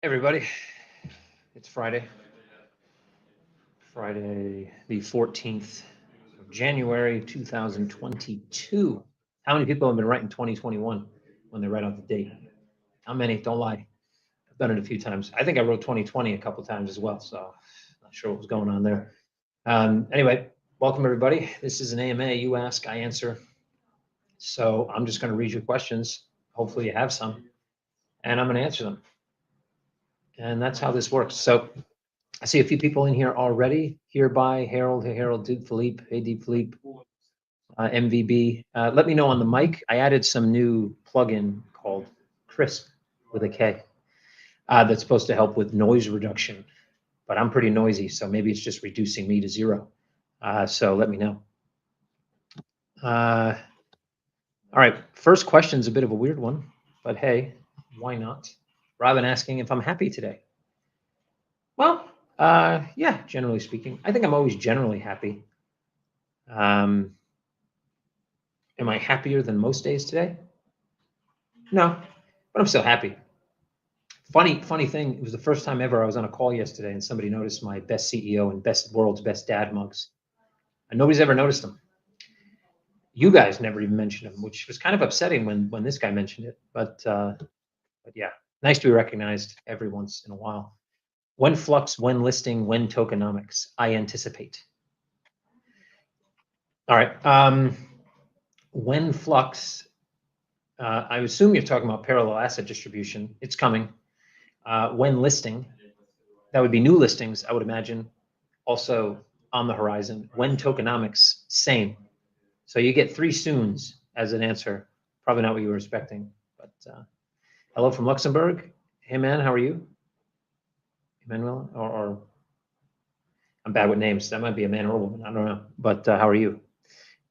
Everybody, it's Friday the 14th of January 2022. How many people have been writing 2021 when they write out the date? How many? Don't lie. I've done it a few times. I think I wrote 2020 a couple times as well, so not sure what was going on there. Anyway, welcome everybody. This is an AMA. You ask, I answer. So I'm just going to read your questions. Hopefully you have some, and I'm going to answer them. And that's how this works. So I see a few people in here already. Hereby, Harold, hey Harold, Dude Philippe, hey Deep Philippe, MVB. Let me know on the mic. I added some new plugin called Crisp with a K that's supposed to help with noise reduction. But I'm pretty noisy, so maybe it's just reducing me to 0. So let me know. All right, first question's a bit of a weird one, but hey, why not? Robin asking if I'm happy today. Well, yeah, generally speaking. I think I'm always generally happy. Am I happier than most days today? No, but I'm still happy. Funny thing, it was the first time ever I was on a call yesterday and somebody noticed my best CEO and world's best dad mugs. And nobody's ever noticed them. You guys never even mentioned them, which was kind of upsetting when this guy mentioned it. But yeah, nice to be recognized every once in a while. When flux, when listing, when tokenomics, I anticipate. All right. When flux, I assume you're talking about parallel asset distribution. It's coming. When listing, that would be new listings, I would imagine, also on the horizon. When tokenomics, same. So you get 3 soons as an answer. Probably not what you were expecting. But hello from Luxembourg. Hey man, how are you? Emmanuel, or I'm bad with names. That might be a man or a woman. I don't know. But how are you?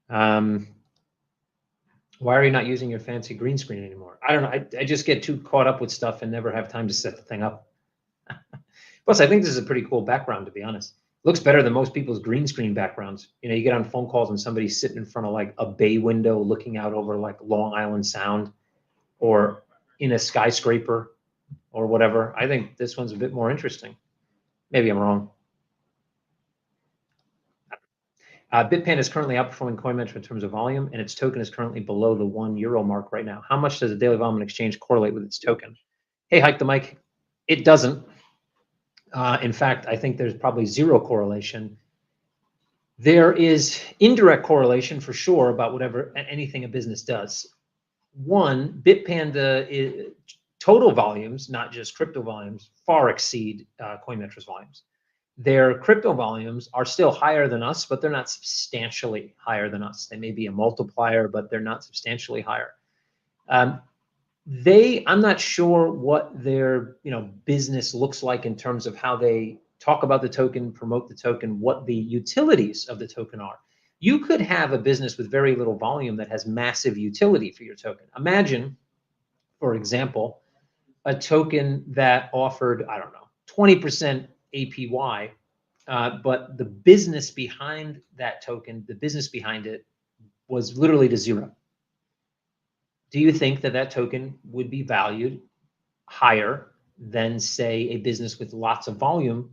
Why are you not using your fancy green screen anymore? I don't know. I just get too caught up with stuff and never have time to set the thing up. Plus, I think this is a pretty cool background, to be honest. Looks better than most people's green screen backgrounds. You know, you get on phone calls and somebody's sitting in front of like a bay window looking out over like Long Island Sound or in a skyscraper or whatever. I think this one's a bit more interesting. Maybe I'm wrong. Bitpan is currently outperforming CoinMetro in terms of volume, and its token is currently below the €1 mark right now. How much does the daily volume exchange correlate with its token? Hey, Hike the Mic. It doesn't. In fact, I think there's probably 0 correlation. There is indirect correlation for sure about whatever anything a business does. One, Bitpanda total volumes, not just crypto volumes, far exceed CoinMetro's volumes. Their crypto volumes are still higher than us, but they're not substantially higher than us. They may be a multiplier, but they're not substantially higher. I'm not sure what their business looks like in terms of how they talk about the token, promote the token, what the utilities of the token are. You could have a business with very little volume that has massive utility for your token. Imagine, for example, a token that offered, I don't know, 20% APY, but the business behind that token, the business behind it was literally to 0. Do you think that that token would be valued higher than, say, a business with lots of volume,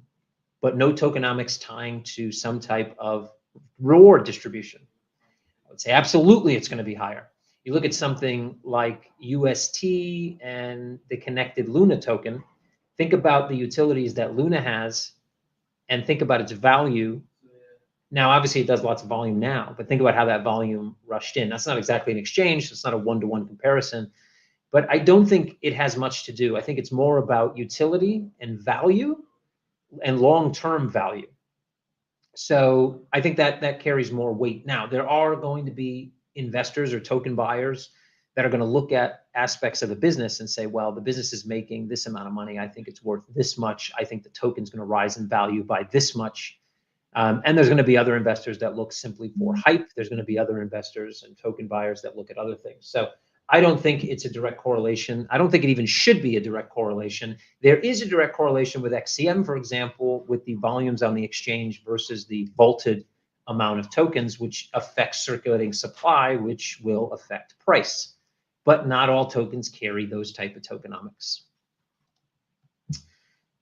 but no tokenomics tying to some type of reward distribution? I would say absolutely it's going to be higher. You look at something like UST and the connected Luna token, think about the utilities that Luna has and think about its value. Now, obviously, it does lots of volume now, but think about how that volume rushed in. That's not exactly an exchange. It's not a one-to-one comparison. But I don't think it has much to do. I think it's more about utility and value and long-term value. So I think that carries more weight. Now, there are going to be investors or token buyers that are going to look at aspects of the business and say, well, the business is making this amount of money. I think it's worth this much. I think the token's going to rise in value by this much. And there's going to be other investors that look simply for hype. There's going to be other investors and token buyers that look at other things. So I don't think it's a direct correlation. I don't think it even should be a direct correlation. There is a direct correlation with XCM, for example, with the volumes on the exchange versus the vaulted amount of tokens, which affects circulating supply, which will affect price. But not all tokens carry those type of tokenomics.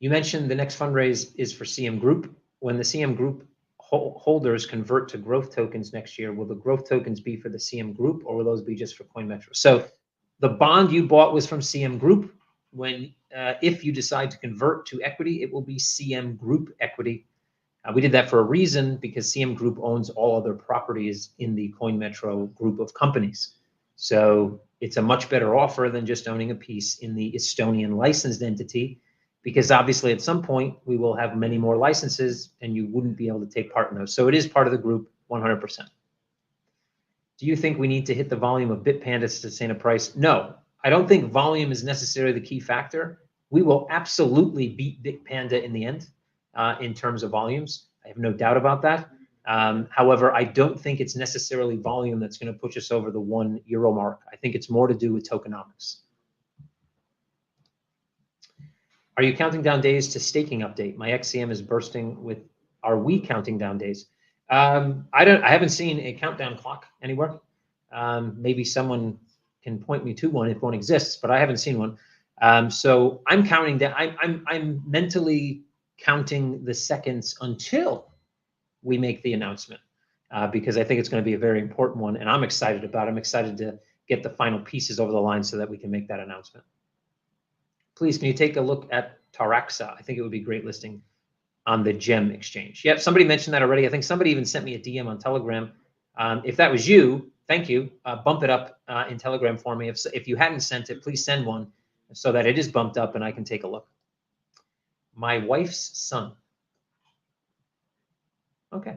You mentioned the next fundraise is for CM Group. When the CM Group holders convert to growth tokens next year, will the growth tokens be for the CM Group, or will those be just for CoinMetro? So the bond you bought was from CM Group. When if you decide to convert to equity, it will be CM Group equity. We did that for a reason, because CM Group owns all other properties in the CoinMetro group of companies. So it's a much better offer than just owning a piece in the Estonian licensed entity, because obviously at some point we will have many more licenses and you wouldn't be able to take part in those. So it is part of the group 100%. Do you think we need to hit the volume of Bitpanda to sustain a price? No, I don't think volume is necessarily the key factor. We will absolutely beat Bitpanda in the end in terms of volumes. I have no doubt about that. However, I don't think it's necessarily volume that's going to push us over the €1 mark. I think it's more to do with tokenomics. Are you counting down days to staking update? My XCM is bursting with, are we counting down days? I haven't seen a countdown clock anywhere. Maybe someone can point me to one if one exists, but I haven't seen one. So I'm counting down. I'm mentally counting the seconds until we make the announcement, because I think it's going to be a very important one, and I'm excited about it. I'm excited to get the final pieces over the line so that we can make that announcement. Please, can you take a look at Taraxa? I think it would be great listing on the Gem exchange. Yep, somebody mentioned that already. I think somebody even sent me a DM on Telegram. If that was you, thank you. Bump it up in Telegram for me. If you hadn't sent it, please send one so that it is bumped up and I can take a look. My wife's son. Okay.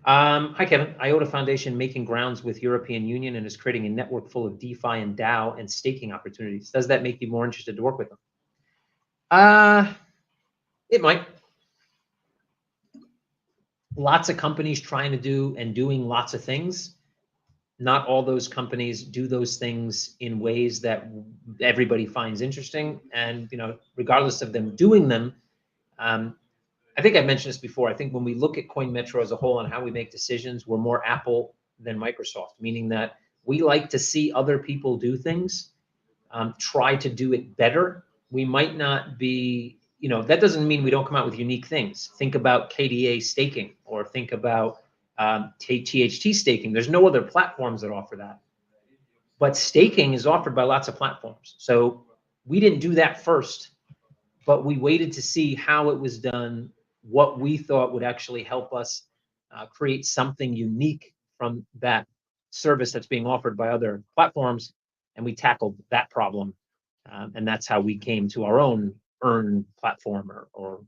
Hi, Kevin. IOTA Foundation making grounds with European Union and is creating a network full of DeFi and DAO and staking opportunities. Does that make you more interested to work with them? It might. Lots of companies trying to do and doing lots of things. Not all those companies do those things in ways that everybody finds interesting. And, regardless of them doing them, I think I mentioned this before. I think when we look at CoinMetro as a whole and how we make decisions, we're more Apple than Microsoft, meaning that we like to see other people do things, try to do it better. We might not be, that doesn't mean we don't come out with unique things. Think about KDA staking, or think about THT staking. There's no other platforms that offer that. But staking is offered by lots of platforms. So we didn't do that first, but we waited to see how it was done, what we thought would actually help us create something unique from that service that's being offered by other platforms, and we tackled that problem. And that's how we came to our own Earn platform, or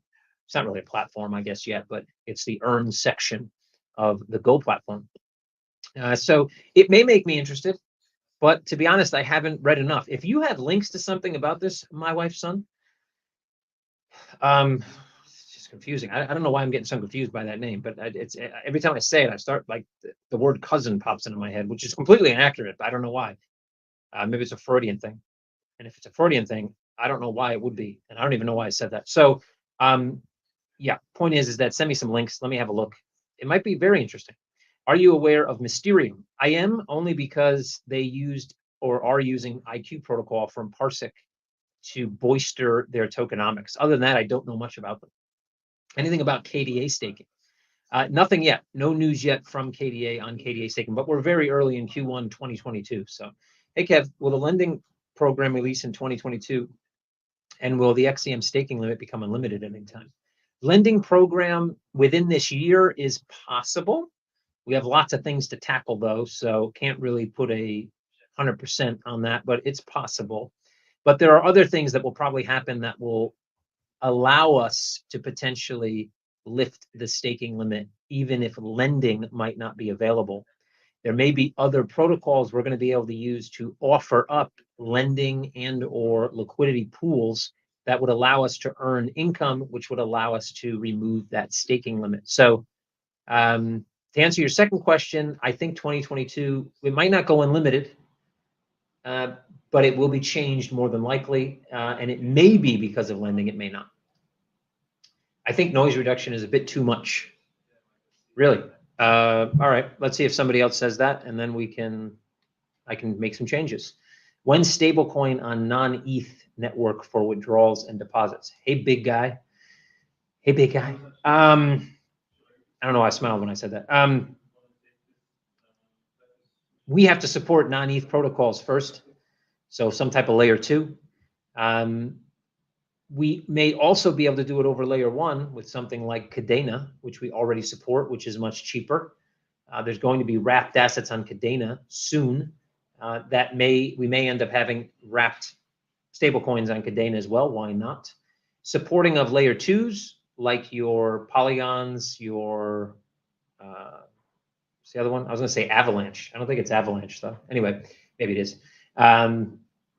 it's not really a platform, I guess, yet, but it's the Earn section of the Go platform. So it may make me interested, but to be honest, I haven't read enough. If you have links to something about this, my wife's son, it's just confusing. I don't know why I'm getting so confused by that name, but it's every time I say it, I start like the word cousin pops into my head, which is completely inaccurate, but I don't know why. Maybe it's a Freudian thing. And if it's a Freudian thing, I don't know why it would be. And I don't even know why I said that. So, yeah, point is that send me some links. Let me have a look. It might be very interesting. Are you aware of Mysterium? I am, only because they used or are using IQ protocol from Parsec to bolster their tokenomics. Other than that, I don't know much about them. Anything about KDA staking? Nothing yet. No news yet from KDA on KDA staking, but we're very early in Q1 2022. So, hey, Kev, will the lending program release in 2022? And will the XCM staking limit become unlimited at any time? Lending program within this year is possible. We have lots of things to tackle, though, so can't really put a 100% on that, but it's possible. But there are other things that will probably happen that will allow us to potentially lift the staking limit, even if lending might not be available. There may be other protocols we're going to be able to use to offer up lending and or liquidity pools that would allow us to earn income, which would allow us to remove that staking limit. So to answer your second question, I think 2022, it might not go unlimited, but it will be changed more than likely. And it may be because of lending, it may not. I think noise reduction is a bit too much. Really? All right, let's see if somebody else says that, and then I can make some changes. When stablecoin on non-ETH network for withdrawals and deposits? Hey, big guy. Hey, big guy. I don't know why I smiled when I said that. We have to support non-ETH protocols first, so some type of layer 2. We may also be able to do it over layer 1 with something like Cadena, which we already support, which is much cheaper. There's going to be wrapped assets on Cadena soon. We may end up having wrapped stablecoins on Cadena as well. Why not? Supporting of layer 2s like your Polygons, your what's the other one? I was going to say Avalanche. I don't think it's Avalanche though. Anyway, maybe it is.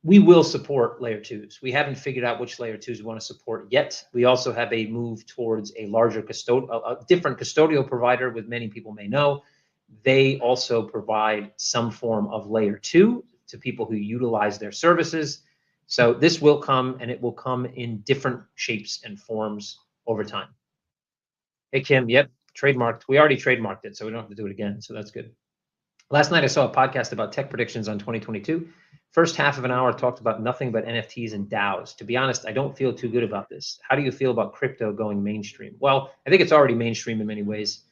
We will support layer 2s. We haven't figured out which layer 2s we want to support yet. We also have a move towards a larger a different custodial provider, with many people may know. They also provide some form of layer 2 to people who utilize their services. So this will come, and it will come in different shapes and forms over time. Hey, Kim, yep, trademarked. We already trademarked it, so we don't have to do it again. So that's good. Last night, I saw a podcast about tech predictions on 2022. First half of an hour talked about nothing but NFTs and DAOs. To be honest, I don't feel too good about this. How do you feel about crypto going mainstream? Well, I think it's already mainstream in many ways.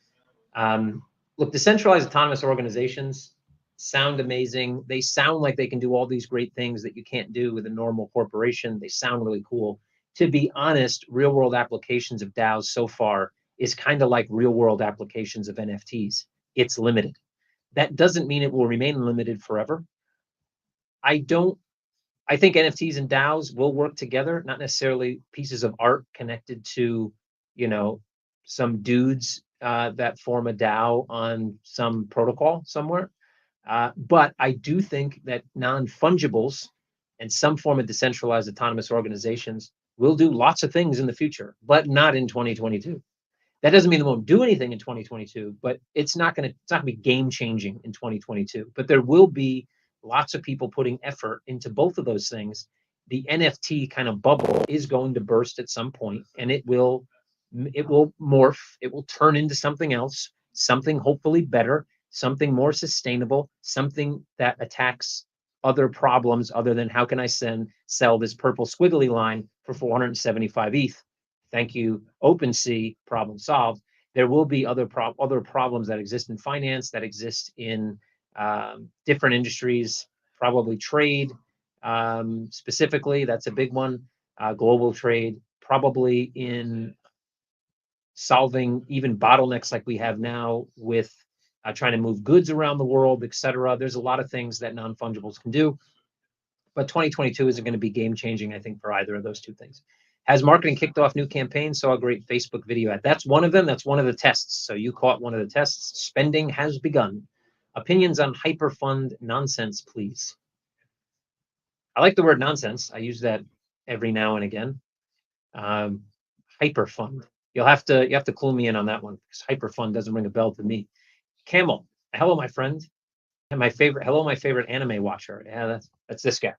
Look, decentralized autonomous organizations sound amazing. They sound like they can do all these great things that you can't do with a normal corporation. They sound really cool. To be honest, real world applications of DAOs so far is kind of like real world applications of NFTs. It's limited. That doesn't mean it will remain limited forever. I think NFTs and DAOs will work together, not necessarily pieces of art connected to, some dudes that form a DAO on some protocol somewhere. But I do think that non-fungibles and some form of decentralized autonomous organizations will do lots of things in the future, but not in 2022. That doesn't mean they won't do anything in 2022, but it's not going to be game changing in 2022. But there will be lots of people putting effort into both of those things. The NFT kind of bubble is going to burst at some point, and it will morph. It will turn into something else, something hopefully better, something more sustainable, something that attacks other problems other than how can I sell this purple squiggly line for 475 ETH. Thank you, OpenSea, problem solved. There will be other problems that exist in finance, that exist in different industries, probably trade specifically. That's a big one. Global trade, probably in solving even bottlenecks like we have now with trying to move goods around the world, et cetera. There's a lot of things that non-fungibles can do. But 2022 isn't going to be game changing, I think, for either of those two things. Has marketing kicked off new campaigns? Saw a great Facebook video ad. That's one of them. That's one of the tests. So you caught one of the tests. Spending has begun. Opinions on hyperfund nonsense, please. I like the word nonsense. I use that every now and again. Hyperfund. You have to clue me in on that one, because hyperfund doesn't ring a bell to me. Camel. Hello, my friend. And my favorite anime watcher. Yeah, that's this guy.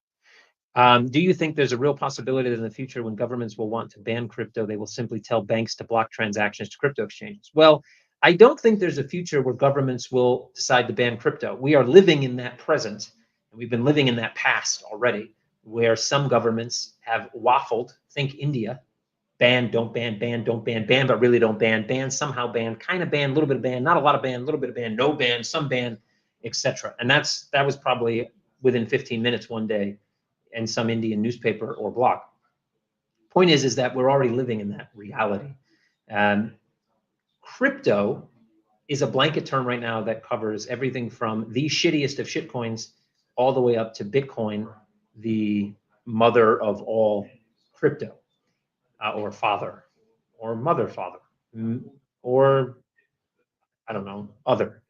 Do you think there's a real possibility that in the future, when governments will want to ban crypto, they will simply tell banks to block transactions to crypto exchanges? Well, I don't think there's a future where governments will decide to ban crypto. We are living in that present, and we've been living in that past already, where some governments have waffled. Think India. Ban, don't ban, ban, don't ban, ban, but really don't ban, somehow ban, kind of ban, a little bit of ban, not a lot of ban, a little bit of ban, no ban, some ban, etc. And that was probably within 15 minutes one day in some Indian newspaper or blog. Point is that we're already living in that reality. Crypto is a blanket term right now that covers everything from the shittiest of shitcoins all the way up to Bitcoin, the mother of all crypto. Or father, or mother father, or I don't know, other.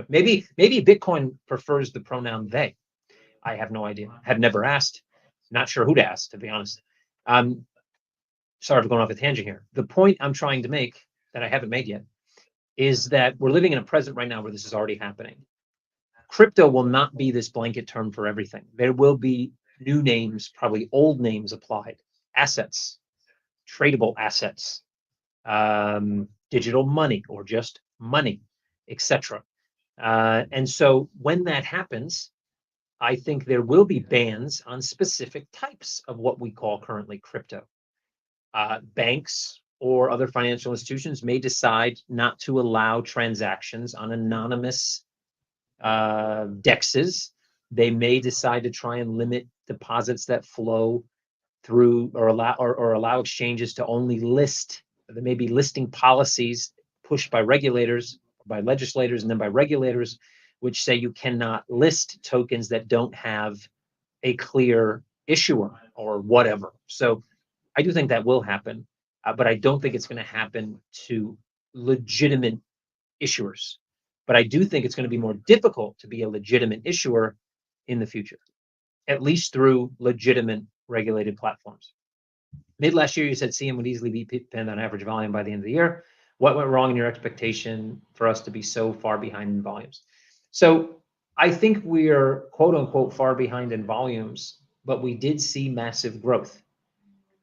maybe Bitcoin prefers the pronoun they. I have no idea. Have never asked. Not sure who to ask, to be honest. Sorry for going off a tangent here. The point I'm trying to make, that I haven't made yet, is that we're living in a present right now where this is already happening. Crypto will not be this blanket term for everything. There will be new names, probably old names applied. Assets, tradable assets, digital money, or just money, etc. And so when that happens, I think there will be bans on specific types of what we call currently crypto. Banks or other financial institutions may decide not to allow transactions on anonymous dexes. They may decide to try and limit deposits that flow through, or allow exchanges to only list. There may be listing policies pushed by regulators, by legislators, and then by regulators, which say you cannot list tokens that don't have a clear issuer or whatever. So I do think that will happen, but I don't think it's going to happen to legitimate issuers. But I do think it's going to be more difficult to be a legitimate issuer in the future, at least through legitimate regulated platforms. Mid last year, you said CM would easily beat BitPanda on average volume by the end of the year. What went wrong in your expectation for us to be so far behind in volumes? So I think we're quote unquote far behind in volumes, but we did see massive growth.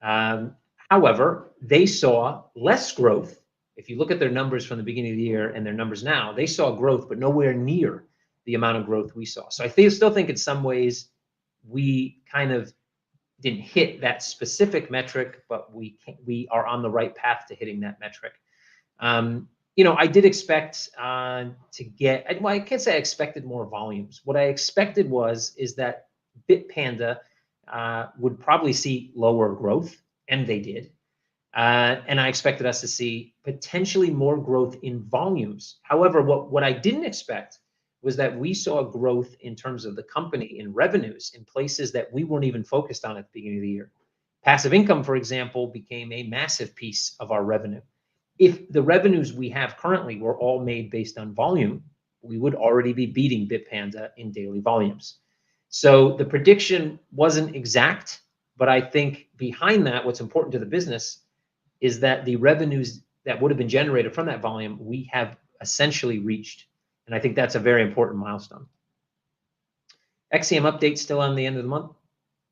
However, they saw less growth. If you look at their numbers from the beginning of the year and their numbers now, they saw growth, but nowhere near the amount of growth we saw. So I still think in some ways we kind of didn't hit that specific metric, but we are on the right path to hitting that metric. I did expect to get, well, I can't say I expected more volumes. What I expected is that BitPanda would probably see lower growth, and they did. And I expected us to see potentially more growth in volumes. However, what I didn't expect was that we saw growth in terms of the company in revenues in places that we weren't even focused on at the beginning of the year. Passive income, for example, became a massive piece of our revenue. If the revenues we have currently were all made based on volume, we would already be beating BitPanda in daily volumes. So the prediction wasn't exact, but I think behind that, what's important to the business is that the revenues that would have been generated from that volume, we have essentially reached. And I think that's a very important milestone. XCM update still on the end of the month.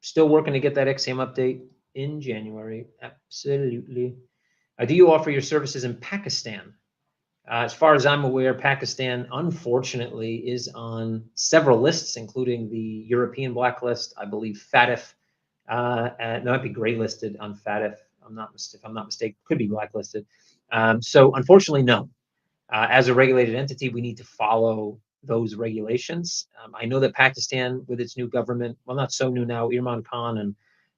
Still working to get that XCM update in January. Absolutely. Do you offer your services in Pakistan? As far as I'm aware, Pakistan, unfortunately, is on several lists, including the European blacklist. I believe FATF. It might be gray listed on FATF. If I'm not mistaken, could be blacklisted. So unfortunately, no. As a regulated entity, we need to follow those regulations. I know that Pakistan, with its new government, well, not so new now, Imran Khan, and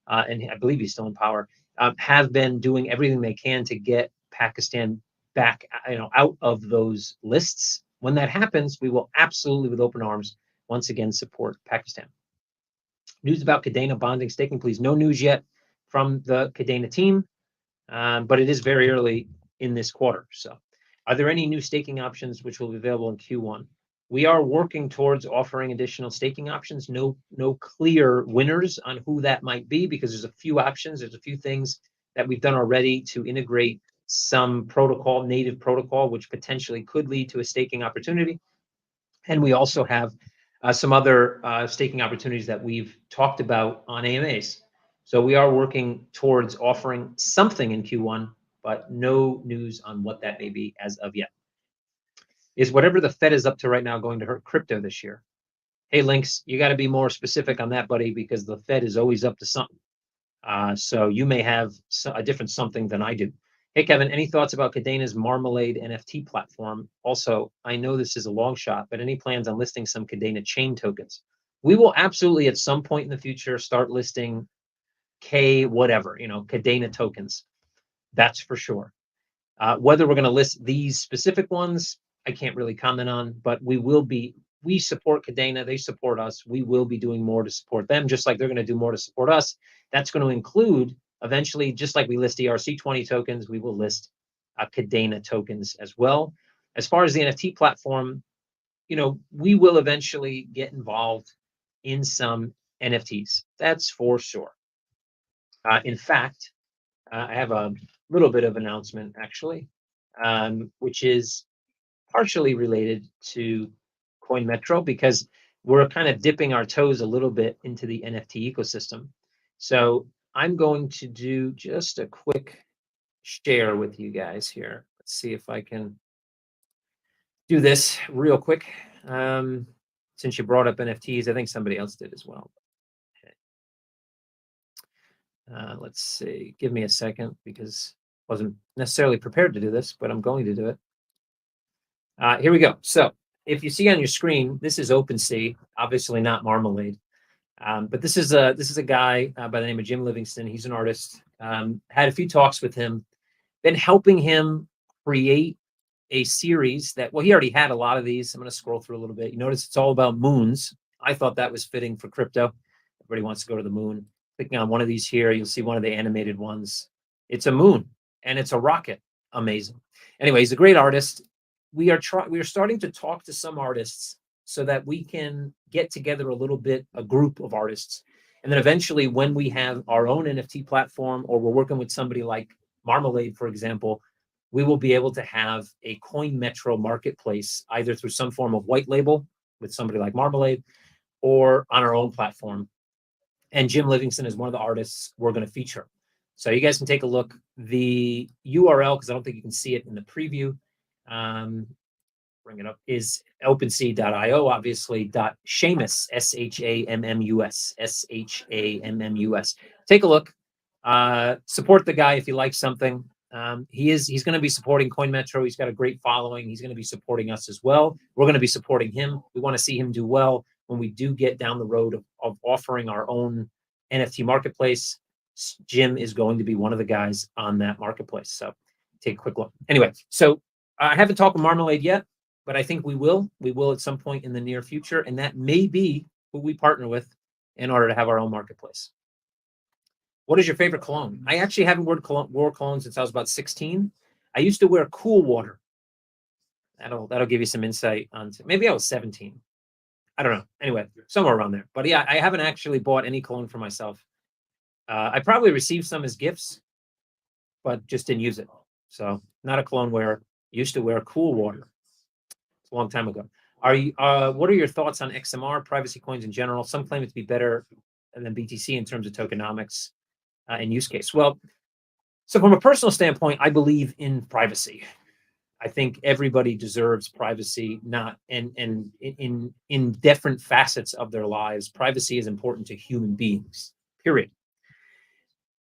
I believe he's still in power, have been doing everything they can to get Pakistan back, out of those lists. When that happens, we will absolutely, with open arms, once again support Pakistan. News about Kadena bonding staking, please. No news yet from the Kadena team, but it is very early in this quarter. So, are there any new staking options which will be available in Q1? We are working towards offering additional staking options. No clear winners on who that might be, because there's a few options. There's a few things that we've done already to integrate some native protocol, which potentially could lead to a staking opportunity. And we also have some other staking opportunities that we've talked about on AMAs. So we are working towards offering something in Q1, but no news on what that may be as of yet. Is whatever the Fed is up to right now going to hurt crypto this year? Hey, Lynx, you got to be more specific on that, buddy, because the Fed is always up to something. So you may have a different something than I do. Hey, Kevin, any thoughts about Kadena's Marmalade NFT platform? Also, I know this is a long shot, but any plans on listing some Kadena chain tokens? We will absolutely at some point in the future start listing Kadena tokens. That's for sure. Whether we're going to list these specific ones, I can't really comment on, but we support Kadena, they support us. We will be doing more to support them, just like they're going to do more to support us. That's going to include, eventually, just like we list ERC20 tokens, we will list Kadena tokens as well. As far as the NFT platform, we will eventually get involved in some NFTs. That's for sure. In fact, I have a little bit of announcement, actually, which is partially related to CoinMetro, because we're kind of dipping our toes a little bit into the NFT ecosystem. So I'm going to do just a quick share with you guys here. Let's see if I can do this real quick. Since you brought up NFTs, I think somebody else did as well. Okay. Let's see. Give me a second, because Wasn't necessarily prepared to do this, but I'm going to do it. Here we go. So if you see on your screen, this is OpenSea, obviously not Marmalade. But this is a guy by the name of Jim Livingston. He's an artist. Had a few talks with him, been helping him create a series that, well, he already had a lot of these. I'm going to scroll through a little bit. You notice it's all about moons. I thought that was fitting for crypto. Everybody wants to go to the moon. Clicking on one of these here, you'll see one of the animated ones. It's a moon and it's a rocket. Amazing. Anyway, he's a great artist. We are starting to talk to some artists so that we can get together a little bit, a group of artists. And then eventually when we have our own NFT platform, or we're working with somebody like Marmalade, for example, we will be able to have a CoinMetro marketplace, either through some form of white label with somebody like Marmalade or on our own platform. And Jim Livingston is one of the artists we're going to feature. So you guys can take a look. The URL, because I don't think you can see it in the preview, bring it up, is OpenSea.io, obviously, .shamus, SHAMMUS, SHAMMUS. Take a look. Support the guy if you like something. He's going to be supporting CoinMetro. He's got a great following. He's going to be supporting us as well. We're going to be supporting him. We want to see him do well when we do get down the road of offering our own NFT marketplace. Jim is going to be one of the guys on that marketplace. So take a quick look. Anyway, so I haven't talked with Marmalade yet, but I think we will. We will at some point in the near future, and that may be who we partner with in order to have our own marketplace. What is your favorite cologne? I actually haven't wore cologne since I was about 16. I used to wear Cool Water. That'll give you some insight on. Maybe I was 17. I don't know. Anyway, somewhere around there. But yeah, I haven't actually bought any cologne for myself. I probably received some as gifts, but just didn't use it. So not a cologne wearer. Used to wear Cool Water. It's a long time ago. What are your thoughts on XMR, privacy coins in general? Some claim it to be better than BTC in terms of tokenomics and use case. Well, so from a personal standpoint, I believe in privacy. I think everybody deserves privacy, not in different facets of their lives. Privacy is important to human beings, period.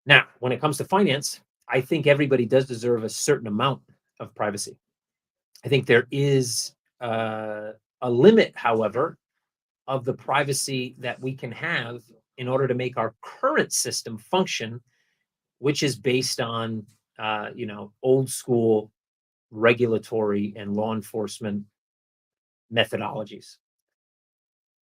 Now, when it comes to finance, I think everybody does deserve a certain amount of privacy. I think there is a limit, however, of the privacy that we can have in order to make our current system function, which is based on, old school regulatory and law enforcement methodologies.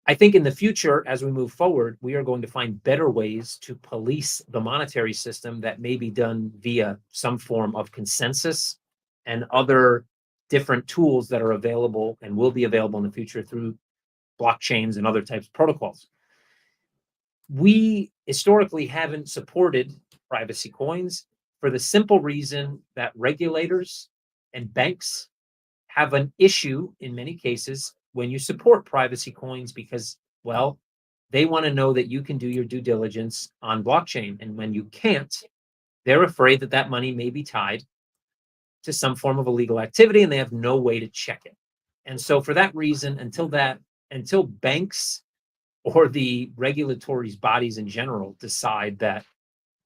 I think in the future, as we move forward, we are going to find better ways to police the monetary system that may be done via some form of consensus and other different tools that are available and will be available in the future through blockchains and other types of protocols. We historically haven't supported privacy coins for the simple reason that regulators and banks have an issue in many cases when you support privacy coins because, well, they want to know that you can do your due diligence on blockchain. And when you can't, they're afraid that that money may be tied to some form of illegal activity and they have no way to check it. And so for that reason, until banks or the regulatory bodies in general decide that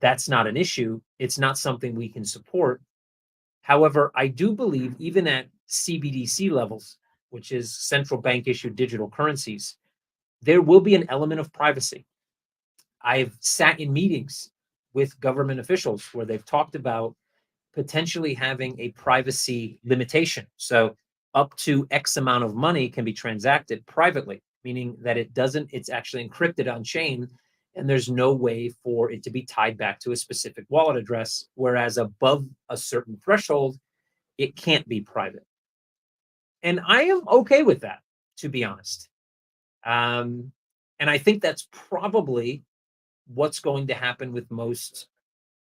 that's not an issue, it's not something we can support. However, I do believe even at CBDC levels, which is central bank issued digital currencies, there will be an element of privacy. I've sat in meetings with government officials where they've talked about potentially having a privacy limitation. So up to X amount of money can be transacted privately, meaning that it's actually encrypted on chain and there's no way for it to be tied back to a specific wallet address, whereas above a certain threshold, it can't be private. And I am okay with that, to be honest. And I think that's probably what's going to happen with most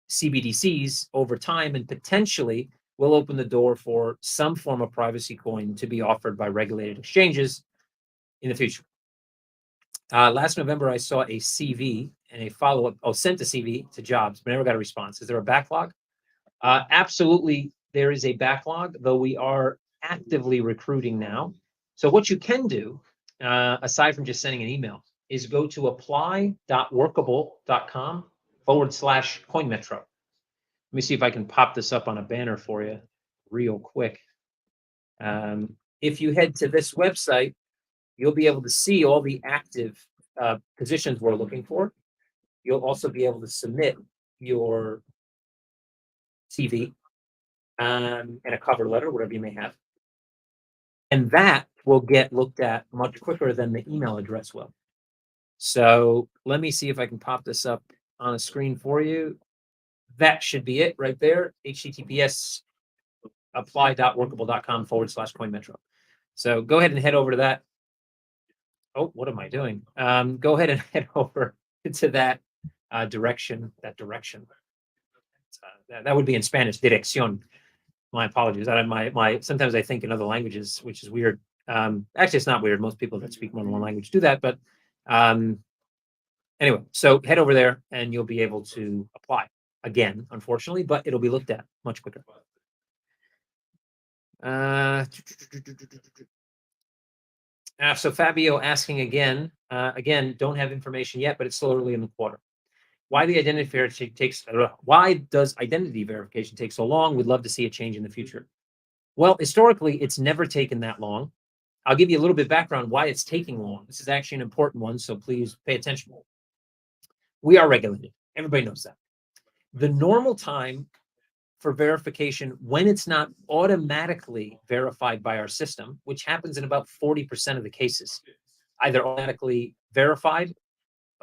CBDCs over time, and potentially will open the door for some form of privacy coin to be offered by regulated exchanges in the future. Last November, I saw a CV and a follow-up. Sent a CV to Jobs, but never got a response. Is there a backlog? Absolutely, there is a backlog, though we are actively recruiting now. So what you can do, aside from just sending an email, is go to apply.workable.com/CoinMetro. me see if I can pop this up on a banner for you real quick. If you head to this website, you'll be able to see all the active positions we're looking for. You'll also be able to submit your CV and a cover letter, whatever you may have. And that will get looked at much quicker than the email address will. So let me see if I can pop this up on a screen for you. That should be it right there. HTTPS apply.workable.com/CoinMetro. So go ahead and head over to that. Oh, what am I doing? Go ahead and head over to that direction. That would be in Spanish, dirección. My apologies. Sometimes I think in other languages, which is weird. Actually, it's not weird. Most people that speak more than one language do that. But anyway, so head over there and you'll be able to apply again, unfortunately, but it'll be looked at much quicker. So Fabio asking again, don't have information yet, but it's still early in the quarter. Why does identity verification take so long? We'd love to see a change in the future. Well, historically, it's never taken that long. I'll give you a little bit of background why it's taking long. This is actually an important one, so please pay attention. We are regulated. Everybody knows that. The normal time for verification, when it's not automatically verified by our system, which happens in about 40% of the cases, either automatically verified,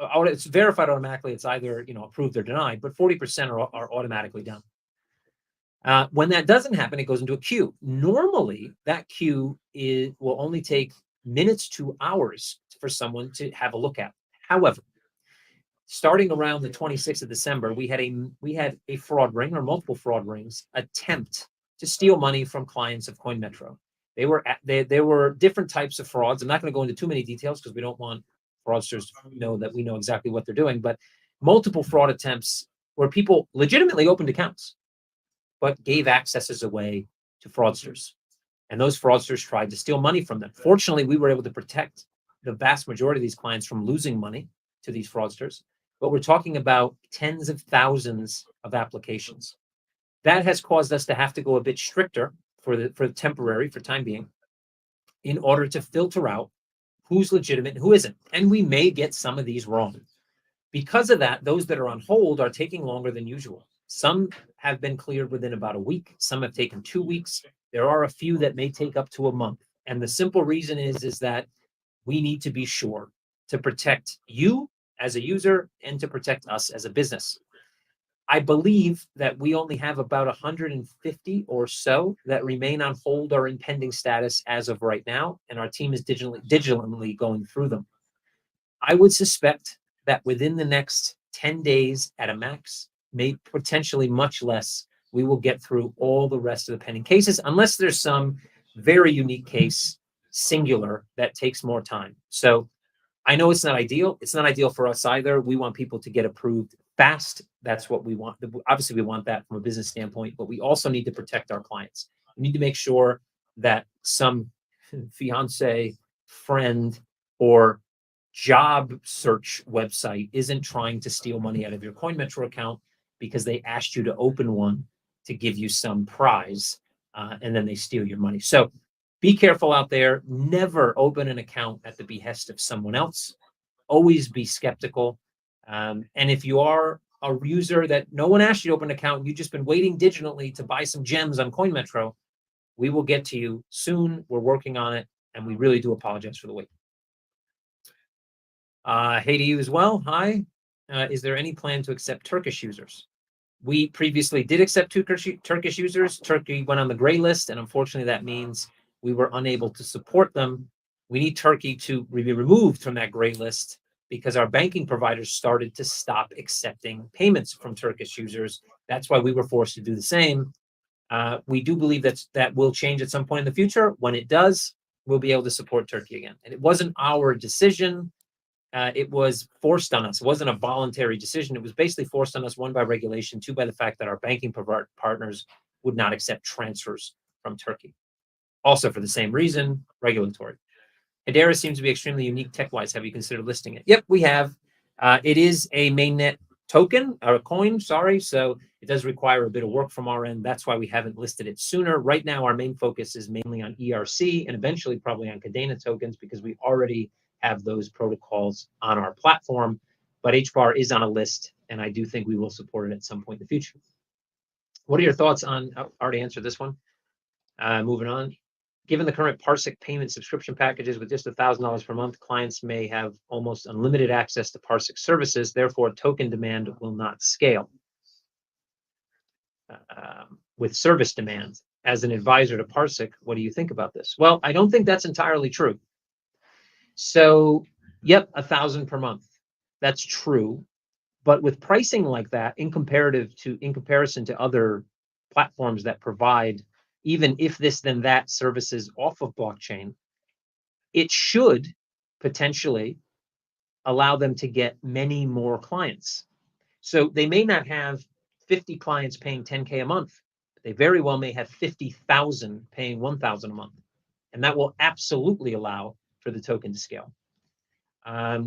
it's verified automatically, it's either approved or denied, but 40% are automatically done. When that doesn't happen, it goes into a queue. Normally, that queue will only take minutes to hours for someone to have a look at. However, starting around the 26th of December, we had a fraud ring or multiple fraud rings attempt to steal money from clients of CoinMetro. There were different types of frauds. I'm not going to go into too many details because we don't want fraudsters to know that we know exactly what they're doing, but multiple fraud attempts where people legitimately opened accounts, but gave accesses away to fraudsters. And those fraudsters tried to steal money from them. Fortunately, we were able to protect the vast majority of these clients from losing money to these fraudsters. But we're talking about tens of thousands of applications. That has caused us to have to go a bit stricter for time being, in order to filter out who's legitimate and who isn't. And we may get some of these wrong. Because of that, those that are on hold are taking longer than usual. Some have been cleared within about a week. Some have taken 2 weeks. There are a few that may take up to a month. And the simple reason is that we need to be sure to protect you as a user and to protect us as a business. I believe that we only have about 150 or so that remain on hold or in pending status as of right now, and our team is digitally going through them. I would suspect that within the next 10 days at a max, maybe potentially much less, we will get through all the rest of the pending cases, unless there's some very unique case, singular, that takes more time. So I know it's not ideal. It's not ideal for us either. We want people to get approved fast. That's what we want. Obviously, we want that from a business standpoint, but we also need to protect our clients. We need to make sure that some fiance, friend, or job search website isn't trying to steal money out of your CoinMetro account because they asked you to open one to give you some prize, and then they steal your money. So be careful out there. Never open an account at the behest of someone else. Always be skeptical. And if you are a user that no one asked you to open an account, you've just been waiting digitally to buy some gems on CoinMetro, we will get to you soon. We're working on it, and we really do apologize for the wait. Hey to you as well. Hi. Is there any plan to accept Turkish users? We previously did accept Turkish users. Turkey went on the gray list, and unfortunately that means we were unable to support them. We need Turkey to be removed from that gray list because our banking providers started to stop accepting payments from Turkish users. That's why we were forced to do the same. We do believe that will change at some point in the future. When it does, we'll be able to support Turkey again. And it wasn't our decision. It was forced on us. It wasn't a voluntary decision. It was basically forced on us, one, by regulation, two, by the fact that our banking partners would not accept transfers from Turkey. Also, for the same reason, regulatory. Hedera seems to be extremely unique tech-wise. Have you considered listing it? Yep, we have. It is a mainnet token, or a coin, sorry. So It does require a bit of work from our end. That's why we haven't listed it sooner. Right now, our main focus is mainly on ERC and eventually probably on Cadena tokens because we already have those protocols on our platform. But HBAR is on a list, and I do think we will support it at some point in the future. What are your thoughts on, I already answered this one. Moving on. Given the current Parsec payment subscription packages with just $1,000 per month, clients may have almost unlimited access to Parsec services. Therefore, token demand will not scale with service demand. As an advisor to Parsec, what do you think about this? Well, I don't think that's entirely true. So, yep, 1,000 per month. That's true. But with pricing like that, in comparison to other platforms that provide even if this then that services off of blockchain, it should potentially allow them to get many more clients. So they may not have 50 clients paying 10K a month, but they very well may have 50,000 paying 1,000 a month. And that will absolutely allow for the token to scale.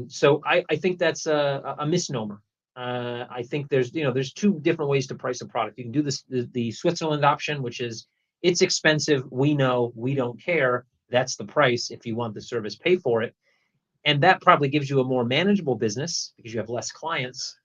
So I think that's a misnomer. I think there's two different ways to price a product. You can do this the Switzerland option, which is it's expensive. We know, we don't care. That's the price. If you want the service, pay for it. And that probably gives you a more manageable business because you have less clients.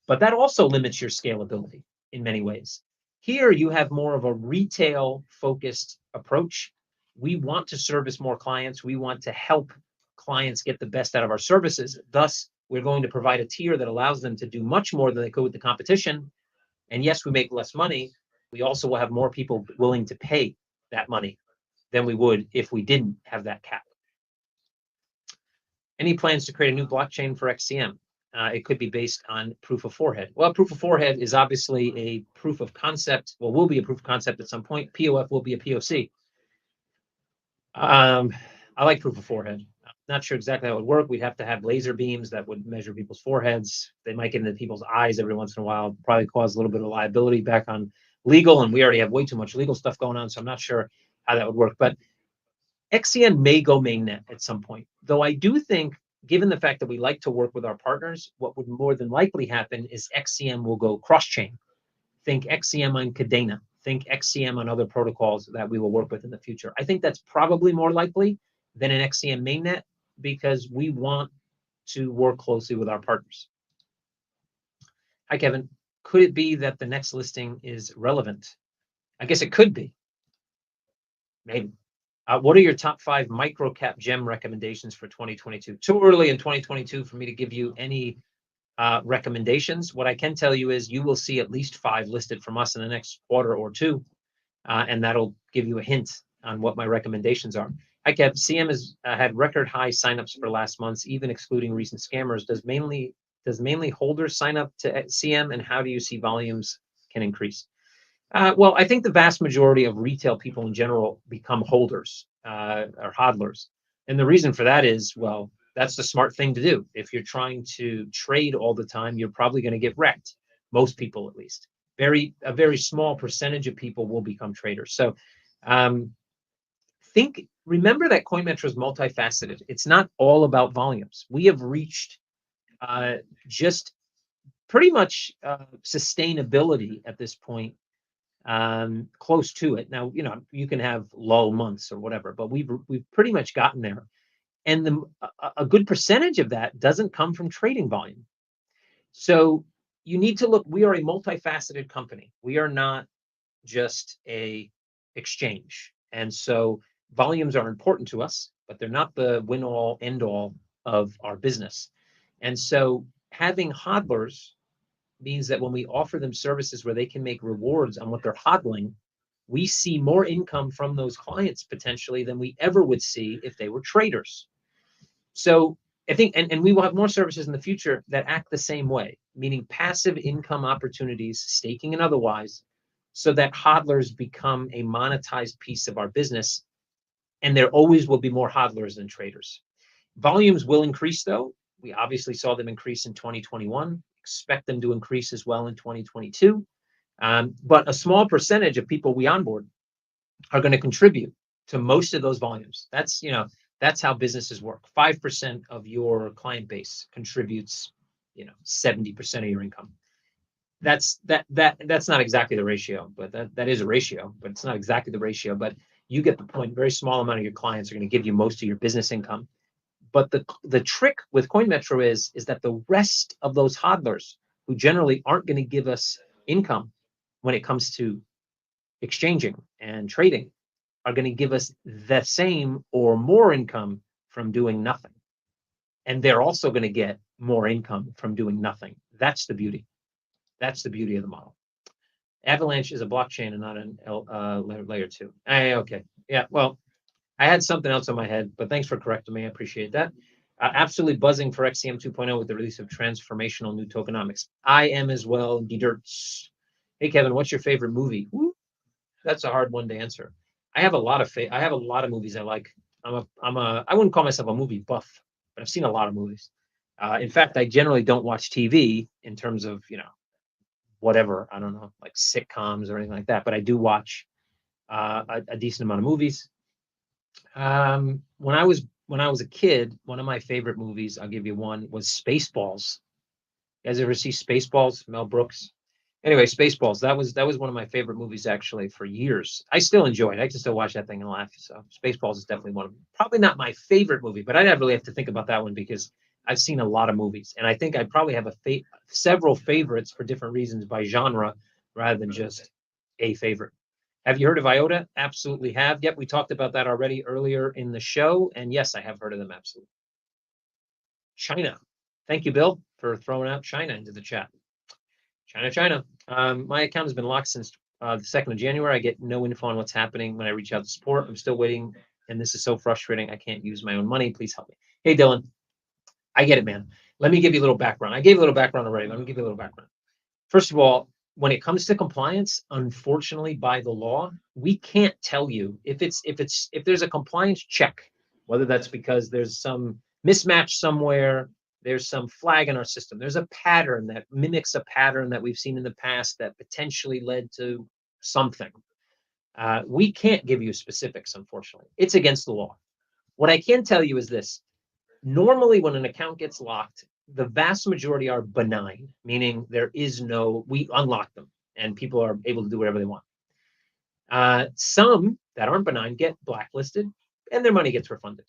But that also limits your scalability in many ways. Here you have more of a retail focused approach. We want to service more clients. We want to help clients get the best out of our services. Thus, we're going to provide a tier that allows them to do much more than they could with the competition. And yes, we make less money. We also will have more people willing to pay that money than we would if we didn't have that cap. Any plans to create a new blockchain for XCM? It could be based on proof of forehead. Well, proof of forehead is obviously a proof of concept. Well, will be a proof of concept at some point. POF will be a POC. I like proof of forehead. I'm not sure exactly how it would work. We'd have to have laser beams that would measure people's foreheads. They might get into people's eyes every once in a while. Probably cause a little bit of liability back on legal, and we already have way too much legal stuff going on, so I'm not sure how that would work. But XCM may go mainnet at some point, though I do think, given the fact that we like to work with our partners, what would more than likely happen is XCM will go cross-chain. Think XCM on Cadena. Think XCM on other protocols that we will work with in the future. I think that's probably more likely than an XCM mainnet because we want to work closely with our partners. Hi, Kevin. Could it be that the next listing is relevant? I guess it could be. Maybe. What are your top 5 micro cap gem recommendations for 2022? Too early in 2022 for me to give you any recommendations. What I can tell you is you will see at least 5 listed from us in the next quarter or two, and that'll give you a hint on what my recommendations are. Hi, Kev. CM has had record high signups for last months, even excluding recent scammers. Does mainly holders sign up to CM, and how do you see volumes can increase? Well, I think the vast majority of retail people in general become holders or hodlers. And the reason for that is, well, that's the smart thing to do. If you're trying to trade all the time, you're probably going to get wrecked. Most people, at least. A very small percentage of people will become traders. So remember that CoinMetro is multifaceted. It's not all about volumes. We have reached just pretty much sustainability at this point. Close to it. Now, you can have low months or whatever, but we've pretty much gotten there. And a good percentage of that doesn't come from trading volume. So you need to look, we are a multifaceted company. We are not just a exchange. And so volumes are important to us, but they're not the win all end all of our business. And so having hodlers means that when we offer them services where they can make rewards on what they're hodling, we see more income from those clients potentially than we ever would see if they were traders. So I think, and we will have more services in the future that act the same way, meaning passive income opportunities, staking and otherwise, so that hodlers become a monetized piece of our business. And there always will be more hodlers than traders. Volumes will increase though. We obviously saw them increase in 2021. Expect them to increase as well in 2022. But a small percentage of people we onboard are going to contribute to most of those volumes. That's how businesses work. 5% of your client base contributes, 70% of your income. that's not exactly the ratio, but that is a ratio, but it's not exactly the ratio. But you get the point. Very small amount of your clients are going to give you most of your business income. But the trick with CoinMetro is that the rest of those hodlers who generally aren't going to give us income when it comes to exchanging and trading are going to give us the same or more income from doing nothing. And they're also going to get more income from doing nothing. That's the beauty. That's the beauty of the model. Avalanche is a blockchain and not an layer two. Okay. Yeah. Well, I had something else in my head, but thanks for correcting me. I appreciate that. Absolutely buzzing for XCM 2.0 with the release of transformational new tokenomics. I am as well. D-Dirts. Hey, Kevin, what's your favorite movie? Woo, that's a hard one to answer. I have a lot of movies I like. I wouldn't call myself a movie buff, but I've seen a lot of movies. In fact, I generally don't watch TV in terms of, whatever, I don't know, like sitcoms or anything like that, but I do watch a decent amount of movies. When I was a kid, one of my favorite movies, I'll give you one, was Spaceballs. You guys ever see Spaceballs? Mel Brooks. Anyway, Spaceballs. That was one of my favorite movies actually for years. I still enjoy it. I can still watch that thing and laugh. So Spaceballs is definitely one of them. Probably not my favorite movie, but I didn't really have to think about that one because I've seen a lot of movies, and I think I probably have several favorites for different reasons by genre rather than just a favorite. Have you heard of IOTA? Absolutely have. Yep, we talked about that already earlier in the show, and yes, I have heard of them. Absolutely. China. Thank you, Bill, for throwing out China into the chat. China. My account has been locked since the 2nd of January. I get no info on what's happening when I reach out to support. I'm still waiting, and this is so frustrating. I can't use my own money. Please help me. Hey, Dylan, I get it, man. Let me give you a little background. I gave a little background already. Let me give you a little background. First of all, when it comes to compliance, unfortunately, by the law, we can't tell you if there's a compliance check, whether that's because there's some mismatch somewhere, there's some flag in our system, there's a pattern that mimics a pattern that we've seen in the past that potentially led to something. We can't give you specifics, unfortunately. It's against the law. What I can tell you is this. Normally, when an account gets locked, the vast majority are benign, meaning we unlock them and people are able to do whatever they want. Some that aren't benign get blacklisted and their money gets refunded.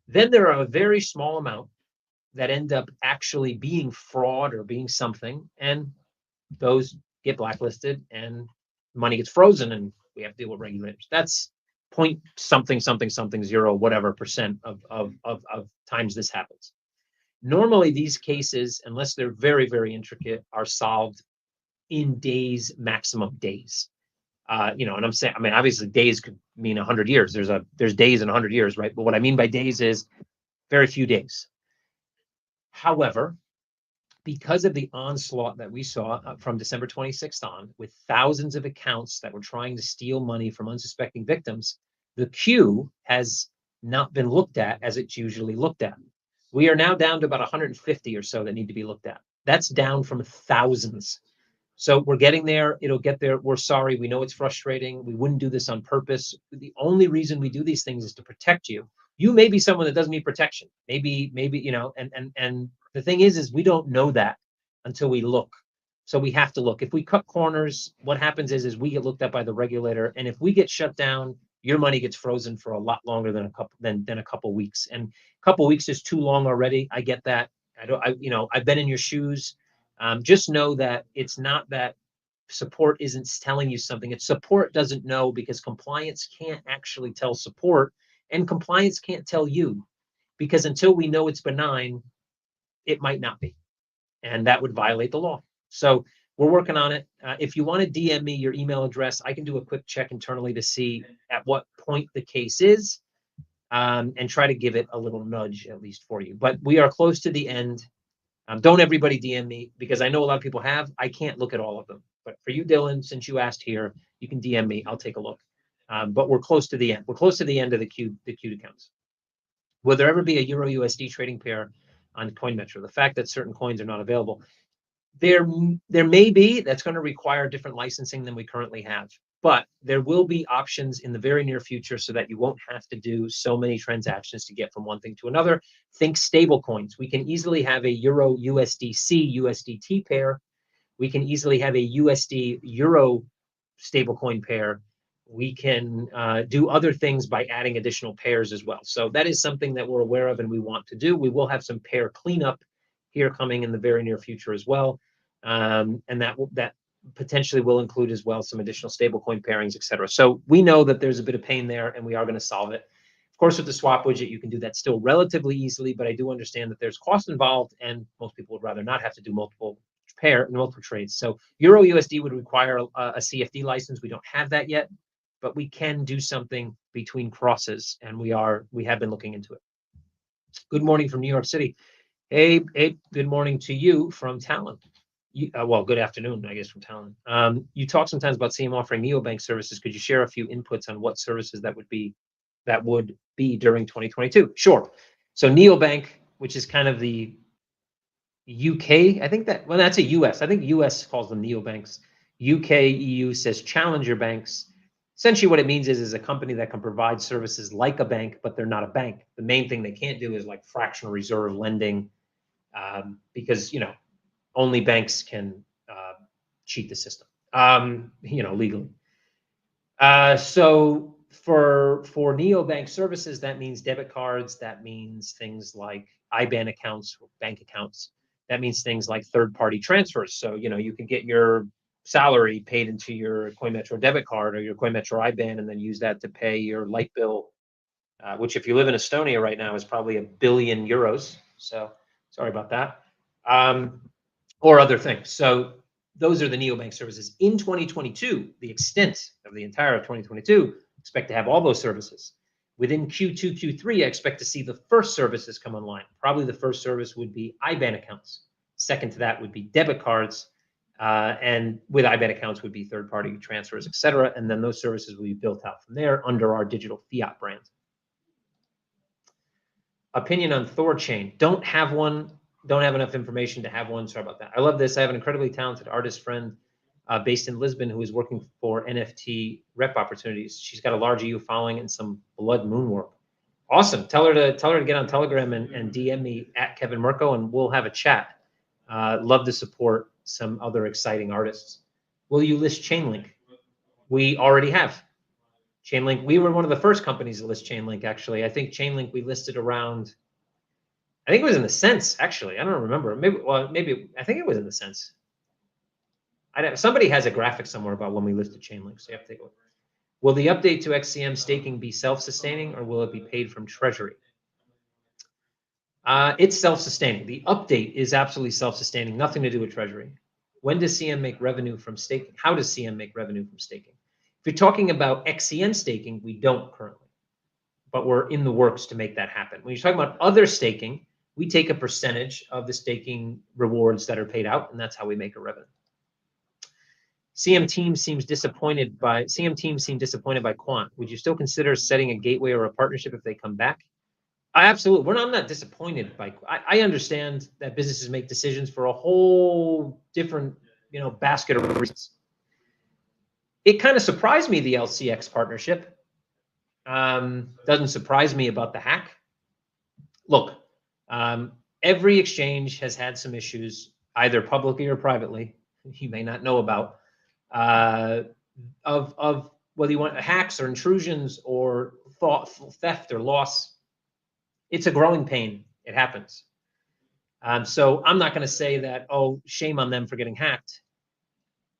Then there are a very small amount that end up actually being fraud or being something, and those get blacklisted and money gets frozen and we have to deal with regulators. That's point something zero whatever percent of times this happens. Normally these cases, unless they're very, very intricate, are solved in days, maximum days. And I'm saying, obviously days could mean 100 years. There's days in 100 years, right? But what I mean by days is very few days. However, because of the onslaught that we saw from December 26th on, with thousands of accounts that were trying to steal money from unsuspecting victims, the queue has not been looked at as it's usually looked at. We are now down to about 150 or so that need to be looked at. That's down from thousands. So we're getting there. It'll get there. We're sorry. We know it's frustrating. We wouldn't do this on purpose. The only reason we do these things is to protect you. You may be someone that doesn't need protection. Maybe, and the thing is we don't know that until we look. So we have to look. If we cut corners, what happens is we get looked at by the regulator. And if we get shut down, your money gets frozen for a lot longer than a couple weeks. And a couple weeks is too long already. I get that. I've been in your shoes. Just know that it's not that support isn't telling you something. It's support doesn't know because compliance can't actually tell support, and compliance can't tell you, because until we know it's benign, it might not be, and that would violate the law. So we're working on it. If you want to DM me your email address, I can do a quick check internally to see at what point the case is, and try to give it a little nudge at least for you. But we are close to the end. Don't everybody DM me, because I know a lot of people have. I can't look at all of them. But for you, Dylan, since you asked here, you can DM me. I'll take a look. But we're close to the end. We're close to the end of the queued accounts. Will there ever be a Euro USD trading pair on CoinMetro? The fact that certain coins are not available, there may be. That's going to require different licensing than we currently have. But there will be options in the very near future so that you won't have to do so many transactions to get from one thing to another. Think stable coins. We can easily have a Euro USDC USDT pair We can easily have a USD Euro stablecoin pair. We can do other things by adding additional pairs as well. So that is something that we're aware of and we want to do. We will have some pair cleanup here coming in the very near future as well. And that potentially will include as well some additional stablecoin pairings, et cetera. So we know that there's a bit of pain there and we are going to solve it. Of course, with the swap widget, you can do that still relatively easily, but I do understand that there's cost involved and most people would rather not have to do multiple trades. So Euro USD would require a CFD license. We don't have that yet, but we can do something between crosses, and we have been looking into it. Good morning from New York City. Hey, good morning to you from Talon. Well, good afternoon, I guess, from Talon. You talk sometimes about CM offering neobank services. Could you share a few inputs on what services that would be during 2022? Sure. So neobank, which is kind of the UK, I think that's a US. I think US calls them neobanks. UK, EU says challenger banks. Essentially what it means is a company that can provide services like a bank, but they're not a bank. The main thing they can't do is like fractional reserve lending, because, only banks can cheat the system, legally. So for neobank services, that means debit cards, that means things like IBAN accounts or bank accounts. That means things like third-party transfers. So, you can get your salary paid into your CoinMetro debit card or your CoinMetro IBAN and then use that to pay your light bill, which if you live in Estonia right now is probably €1 billion. So sorry about that. Or other things. So those are the neobank services. In 2022, the extent of the entire 2022, expect to have all those services. Within Q2, Q3, I expect to see the first services come online. Probably the first service would be IBAN accounts. Second to that would be debit cards. And with IBAN accounts would be third-party transfers, et cetera. And then those services will be built out from there under our digital fiat brand. Opinion on Thorchain. Don't have one. Don't have enough information to have one. Sorry about that. I love this. I have an incredibly talented artist friend based in Lisbon who is working for NFT rep opportunities. She's got a large EU following and some blood moon work. Awesome. Tell her to get on Telegram and DM me at Kevin Mirko and we'll have a chat. Love to support some other exciting artists. Will you list Chainlink? We already have. Chainlink, we were one of the first companies to list Chainlink, actually. I think Chainlink we listed around, I think it was in the Cents, actually. I don't remember. Maybe I think it was in the Cents. Somebody has a graphic somewhere about when we listed Chainlink, so you have to take a look. Will the update to XCM staking be self-sustaining or will it be paid from Treasury? It's self-sustaining. The update is absolutely self-sustaining, nothing to do with Treasury. When does CM make revenue from staking? How does CM make revenue from staking? If you're talking about XCM staking, we don't currently, but we're in the works to make that happen. When you're talking about other staking, we take a percentage of the staking rewards that are paid out, and that's how we make a revenue. CM team seems disappointed by Quant. Would you still consider setting a gateway or a partnership if they come back? Absolutely. I'm not disappointed by. I understand that businesses make decisions for a whole different, basket of reasons. It kind of surprised me, the LCX partnership. Doesn't surprise me about the hack. Look, every exchange has had some issues, either publicly or privately, you may not know about, of whether you want hacks or intrusions or theft or loss. It's a growing pain. It happens. So I'm not going to say that, oh, shame on them for getting hacked.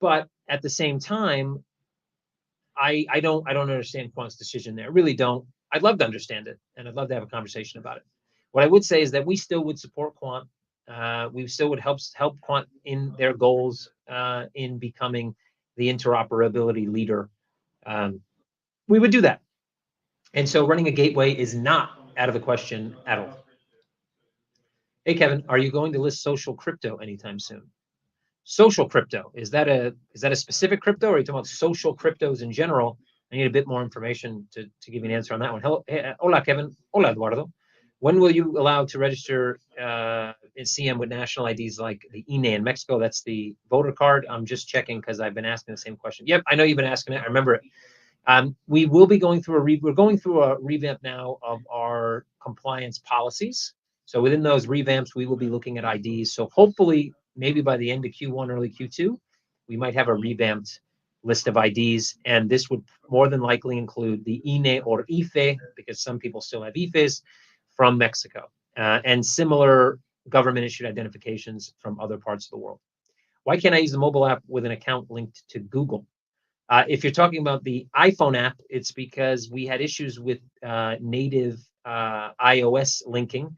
But at the same time, I don't understand Quant's decision there. I really don't. I'd love to understand it, and I'd love to have a conversation about it. What I would say is that we still would support Quant. We still would help Quant in their goals in becoming the interoperability leader. We would do that. And so running a gateway is not out of the question at all. Hey, Kevin, are you going to list social crypto anytime soon? Social crypto, is that a specific crypto, or are you talking about social cryptos in general? I need a bit more information to give you an answer on that one. Hello, hola, Kevin. Hola, Eduardo. When will you allow to register in CM with national IDs like the INE in Mexico? That's the voter card. I'm just checking because I've been asking the same question. Yep, I know you've been asking it. I remember it. We will be going through we're going through a revamp now of our compliance policies. So within those revamps, we will be looking at IDs. So hopefully maybe by the end of Q1, early Q2, we might have a revamped list of IDs, and this would more than likely include the INE or IFE, because some people still have IFEs from Mexico, and similar government-issued identifications from other parts of the world. Why can't I use the mobile app with an account linked to Google? If you're talking about the iPhone app, it's because we had issues with native iOS linking,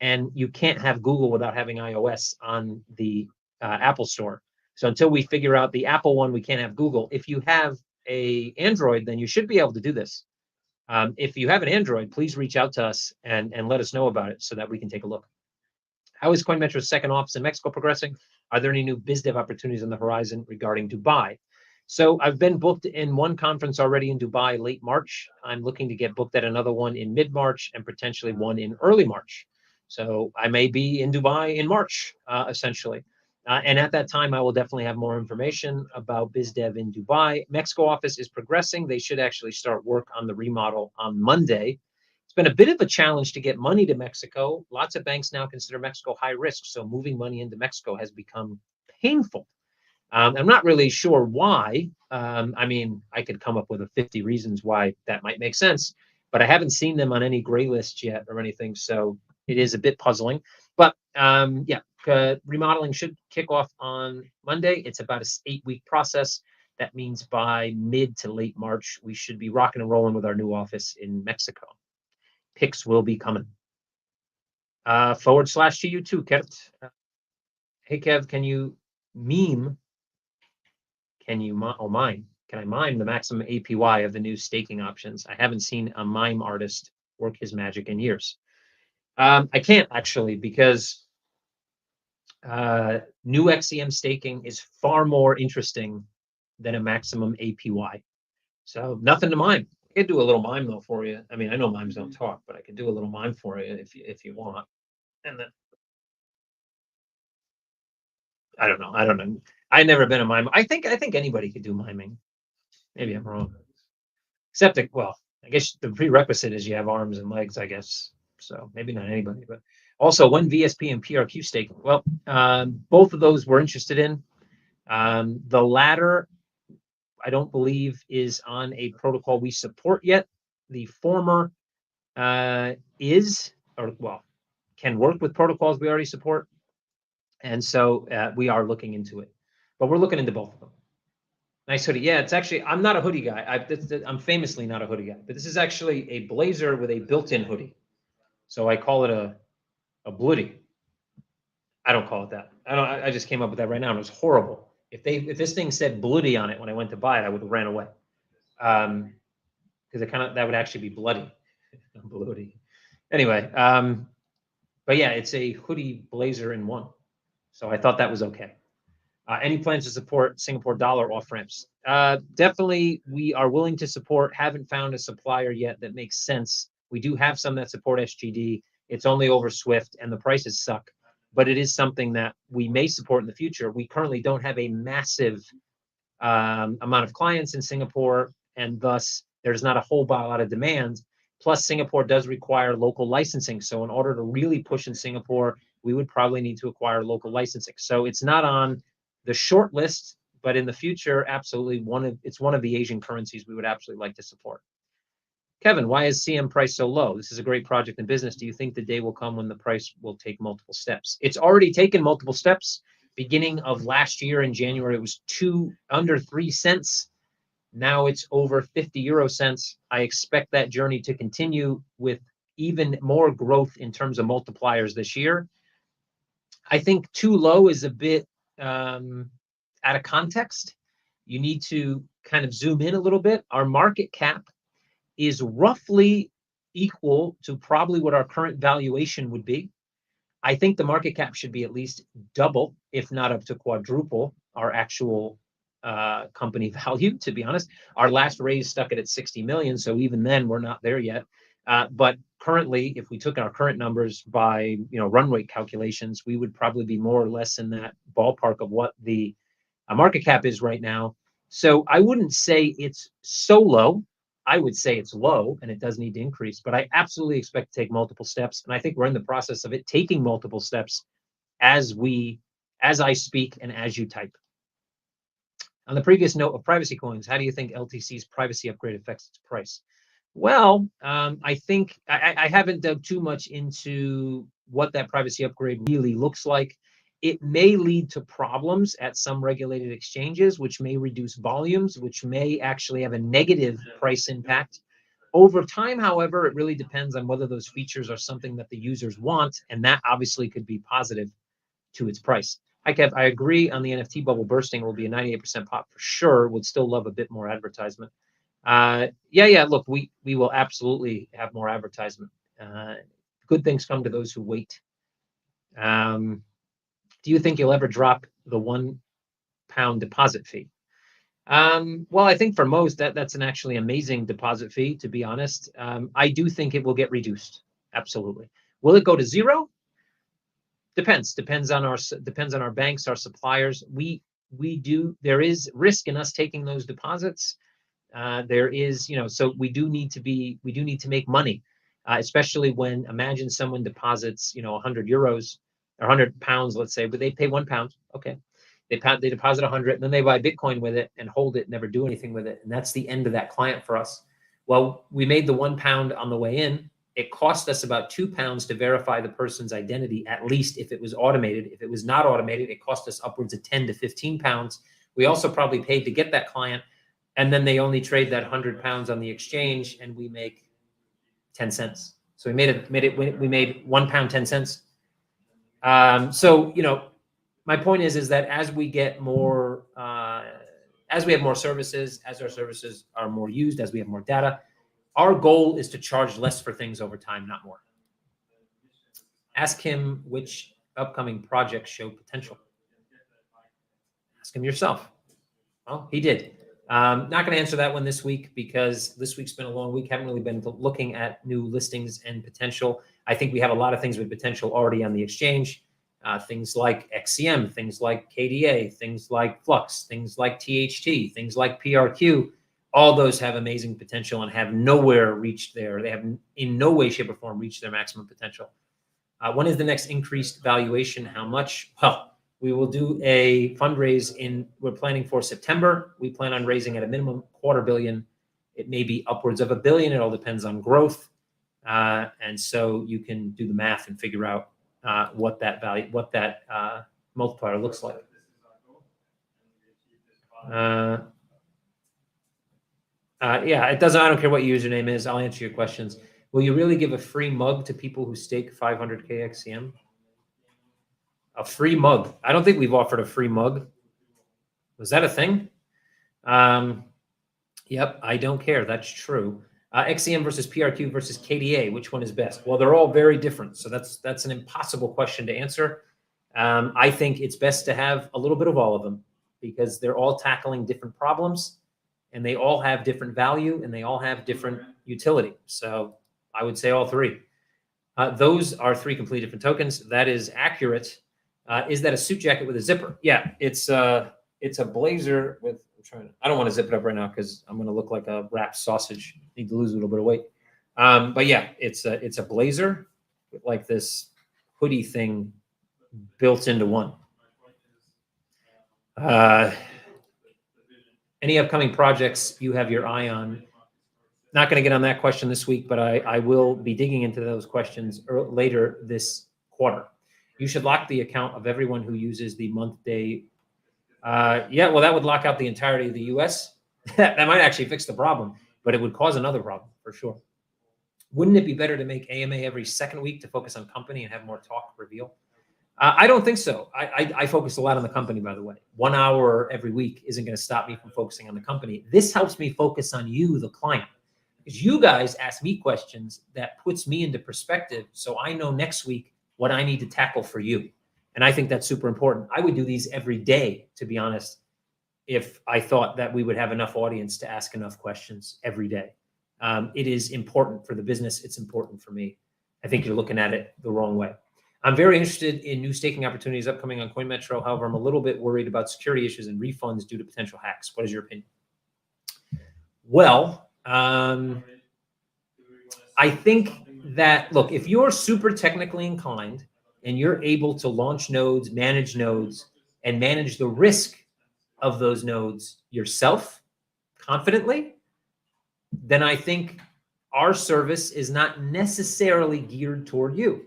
and you can't have Google without having iOS on the Apple Store. So until we figure out the Apple one, we can't have Google. If you have a Android, then you should be able to do this. If you have an Android, please reach out to us and let us know about it so that we can take a look. How is CoinMetro's second office in Mexico progressing? Are there any new biz dev opportunities on the horizon regarding Dubai? So I've been booked in one conference already in Dubai late March. I'm looking to get booked at another one in mid-March and potentially one in early March. So I may be in Dubai in March, essentially. And at that time, I will definitely have more information about biz dev in Dubai. Mexico office is progressing. They should actually start work on the remodel on Monday. It's been a bit of a challenge to get money to Mexico. Lots of banks now consider Mexico high risk, so moving money into Mexico has become painful. I'm not really sure why. I mean, I could come up with 50 reasons why that might make sense, but I haven't seen them on any gray list yet or anything, so it is a bit puzzling. But yeah, remodeling should kick off on Monday. It's about an 8-week process. That means by mid to late March, we should be rocking and rolling with our new office in Mexico. Pics will be coming. / to you too, Kev. Hey, Kev, can you meme? Can I mime the maximum APY of the new staking options? I haven't seen a mime artist work his magic in years. I can't actually, because new XEM staking is far more interesting than a maximum APY. So nothing to mime. I could do a little mime though for you. I mean, I know mimes don't talk, but I could do a little mime for you if you want. And then I don't know. I've never been a mime. I think anybody could do miming. Maybe I'm wrong. Except that, well, I guess the prerequisite is you have arms and legs, I guess. So maybe not anybody, but also when VSP and PRQ staking. Well, both of those we're interested in. The latter, I don't believe, is on a protocol we support yet. The former is, or well, can work with protocols we already support. And so we are looking into it. But we're looking into both of them. Nice hoodie. Yeah, it's actually, I'm not a hoodie guy. I'm famously not a hoodie guy, but this is actually a blazer with a built-in hoodie. So I call it a bloody. I don't call it that. I just came up with that right now, and it was horrible. If this thing said bloody on it when I went to buy it, I would have ran away. Because that would actually be bloody. Bloody. Anyway, but yeah, it's a hoodie blazer in one. So I thought that was okay. Any plans to support Singapore dollar off ramps? Definitely, we are willing to support. Haven't found a supplier yet that makes sense. We do have some that support SGD. It's only over Swift, and the prices suck. But it is something that we may support in the future. We currently don't have a massive amount of clients in Singapore, and thus there's not a whole lot of demand. Plus, Singapore does require local licensing. So in order to really push in Singapore, we would probably need to acquire local licensing. So it's not on the short list, but in the future, absolutely it's one of the Asian currencies we would absolutely like to support. Kevin, why is CM price so low? This is a great project in business. Do you think the day will come when the price will take multiple steps? It's already taken multiple steps. Beginning of last year in January, it was under 3 cents. Now it's over 50 euro cents. I expect that journey to continue with even more growth in terms of multipliers this year. I think too low is a bit out of context. You need to kind of zoom in a little bit. Our market cap is roughly equal to probably what our current valuation would be. I think the market cap should be at least double, if not up to quadruple, our actual company value, to be honest. Our last raise stuck it at 60 million, so even then we're not there yet. But currently, if we took our current numbers by run rate calculations, we would probably be more or less in that ballpark of what the market cap is right now. So I wouldn't say it's so low. I would say it's low and it does need to increase, but I absolutely expect to take multiple steps. And I think we're in the process of it taking multiple steps as we as I speak and as you type. On the previous note of privacy coins, how do you think LTC's privacy upgrade affects its price? Well, I think I haven't dug too much into what that privacy upgrade really looks like. It may lead to problems at some regulated exchanges, which may reduce volumes, which may actually have a negative price impact. Over time, however, it really depends on whether those features are something that the users want, and that obviously could be positive to its price. Hi, Kev, I agree on the NFT bubble bursting. It will be a 98% pop for sure. Would still love a bit more advertisement. Yeah. Look, we will absolutely have more advertisement. Good things come to those who wait. Do you think you'll ever drop the £1 deposit fee? Well, I think for most that's an actually amazing deposit fee, to be honest. I do think it will get reduced. Absolutely. Will it go to zero? Depends on our banks, our suppliers. There is risk in us taking those deposits. There is, so we do need to make money, especially when, imagine someone deposits, 100 euros or 100 pounds, let's say, but they pay £1. Okay. They deposit 100, and then they buy Bitcoin with it and hold it, never do anything with it. And that's the end of that client for us. Well, we made the £1 on the way in. It cost us about £2 to verify the person's identity, at least if it was automated. If it was not automated, it cost us upwards of £10 to £15. We also probably paid to get that client, and then they only trade that £100 on the exchange, and we make 10 cents. So we made £1 10 cents. So my point is that as we get more, as we have more services, as our services are more used, as we have more data, our goal is to charge less for things over time, not more. Ask him which upcoming projects show potential. Ask him yourself. Well, he did. Not going to answer that one this week because this week's been a long week. Haven't really been looking at new listings and potential. I think we have a lot of things with potential already on the exchange. Things like XCM, things like KDA, things like Flux, things like THT, things like PRQ. All those have amazing potential and have nowhere reached they have in no way, shape, or form reached their maximum potential. When is the next increased valuation? How much? Well, we will do a fundraise we're planning for September. We plan on raising at a minimum $250 million. It may be upwards of $1 billion. It all depends on growth. And so you can do the math and figure out what that multiplier looks like. Yeah, it doesn't. I don't care what your username is. I'll answer your questions. Will you really give a free mug to people who stake 500K XCM? A free mug? I don't think we've offered a free mug. Was that a thing? Yep, I don't care. That's true. XCM versus PRQ versus KDA. Which one is best? Well, they're all very different. So that's an impossible question to answer. I think it's best to have a little bit of all of them because they're all tackling different problems. And they all have different value, and they all have different utility. So I would say all three. Those are three completely different tokens. That is accurate. Is that a suit jacket with a zipper? Yeah, it's a blazer with. I don't want to zip it up right now because I'm going to look like a wrapped sausage. Need to lose a little bit of weight. But yeah, it's a blazer with like this hoodie thing built into one. Any upcoming projects you have your eye on? Not going to get on that question this week, but I will be digging into those questions later this quarter. You should lock the account of everyone who uses the month day. Yeah, well, that would lock out the entirety of the US. That might actually fix the problem, but it would cause another problem for sure. Wouldn't it be better to make AMA every second week to focus on company and have more talk reveal? I don't think so. I focus a lot on the company, by the way. 1 hour every week isn't going to stop me from focusing on the company. This helps me focus on you, the client, because you guys ask me questions that puts me into perspective. So I know next week what I need to tackle for you. And I think that's super important. I would do these every day, to be honest, if I thought that we would have enough audience to ask enough questions every day. It is important for the business. It's important for me. I think you're looking at it the wrong way. I'm very interested in new staking opportunities upcoming on CoinMetro. However, I'm a little bit worried about security issues and refunds due to potential hacks. What is your opinion? Well, I think that, look, if you're super technically inclined, and you're able to launch nodes, and manage the risk of those nodes yourself confidently, then I think our service is not necessarily geared toward you.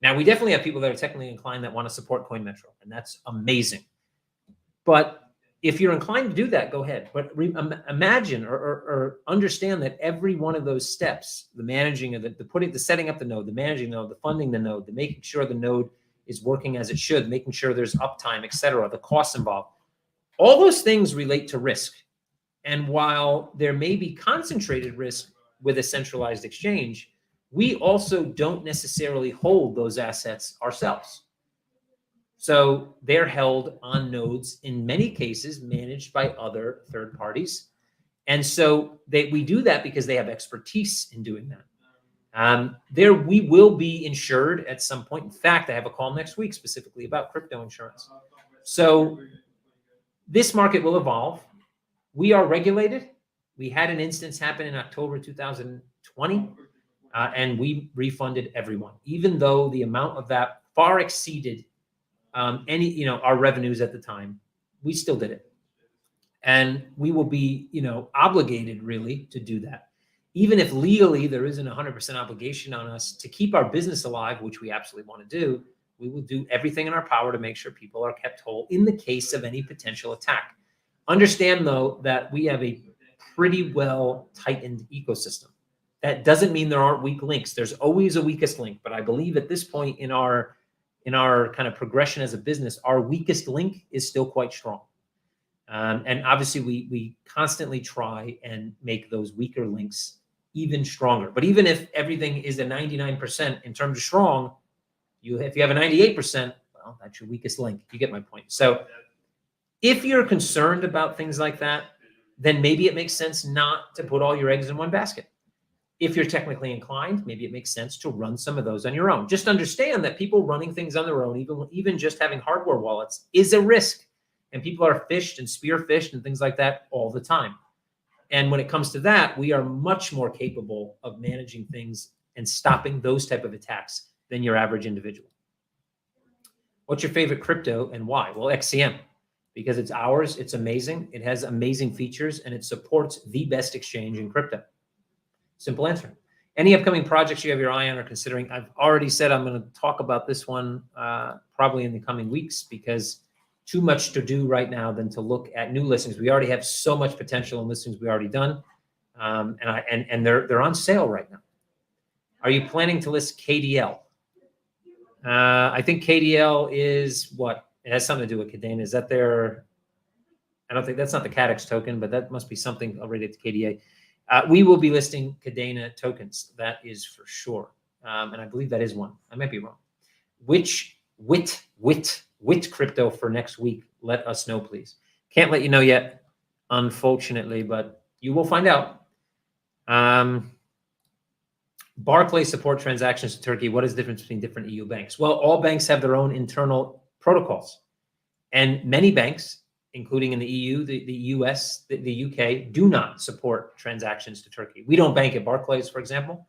Now, we definitely have people that are technically inclined that want to support CoinMetro, and that's amazing. But if you're inclined to do that, go ahead. But imagine or understand that every one of those steps, the managing of the setting up the node, the managing the node, the funding the node, the making sure the node is working as it should, making sure there's uptime, et cetera, the costs involved, all those things relate to risk. And while there may be concentrated risk with a centralized exchange, we also don't necessarily hold those assets ourselves. So they're held on nodes, in many cases, managed by other third parties. And so we do that because they have expertise in doing that. We will be insured at some point. In fact, I have a call next week specifically about crypto insurance. So this market will evolve. We are regulated. We had an instance happen in October 2020, and we refunded everyone, even though the amount of that far exceeded our revenues at the time. We still did it. And we will be, obligated really to do that. Even if legally there isn't 100% obligation on us to keep our business alive, which we absolutely want to do, we will do everything in our power to make sure people are kept whole in the case of any potential attack. Understand, though, that we have a pretty well tightened ecosystem. That doesn't mean there aren't weak links. There's always a weakest link. But I believe at this point in our kind of progression as a business, our weakest link is still quite strong. And obviously, we constantly try and make those weaker links even stronger. But even if everything is a 99% in terms of strong, if you have a 98%, well, that's your weakest link. You get my point. So if you're concerned about things like that, then maybe it makes sense not to put all your eggs in one basket. If you're technically inclined, maybe it makes sense to run some of those on your own. Just understand that people running things on their own, even just having hardware wallets, is a risk. And people are phished and spear-phished and things like that all the time. And when it comes to that, we are much more capable of managing things and stopping those type of attacks than your average individual. What's your favorite crypto and why? Well, XCM, because it's ours, it's amazing, it has amazing features, and it supports the best exchange in crypto. Simple answer. Any upcoming projects you have your eye on or considering? I've already said I'm going to talk about this one probably in the coming weeks, because too much to do right now than to look at new listings. We already have so much potential in listings we've already done, and they're on sale right now. Are you planning to list KDL? I think KDL is what? It has something to do with Cadena. Is that their? I don't think that's not the CADEX token, but that must be something related to KDA. We will be listing Cadena tokens. That is for sure. And I believe that is one. I might be wrong. Which crypto for next week? Let us know, please. Can't let you know yet, unfortunately, but you will find out. Barclays support transactions to Turkey. What is the difference between different EU banks? Well, all banks have their own internal protocols. And many banks, including in the EU, the US, the UK, do not support transactions to Turkey. We don't bank at Barclays, for example.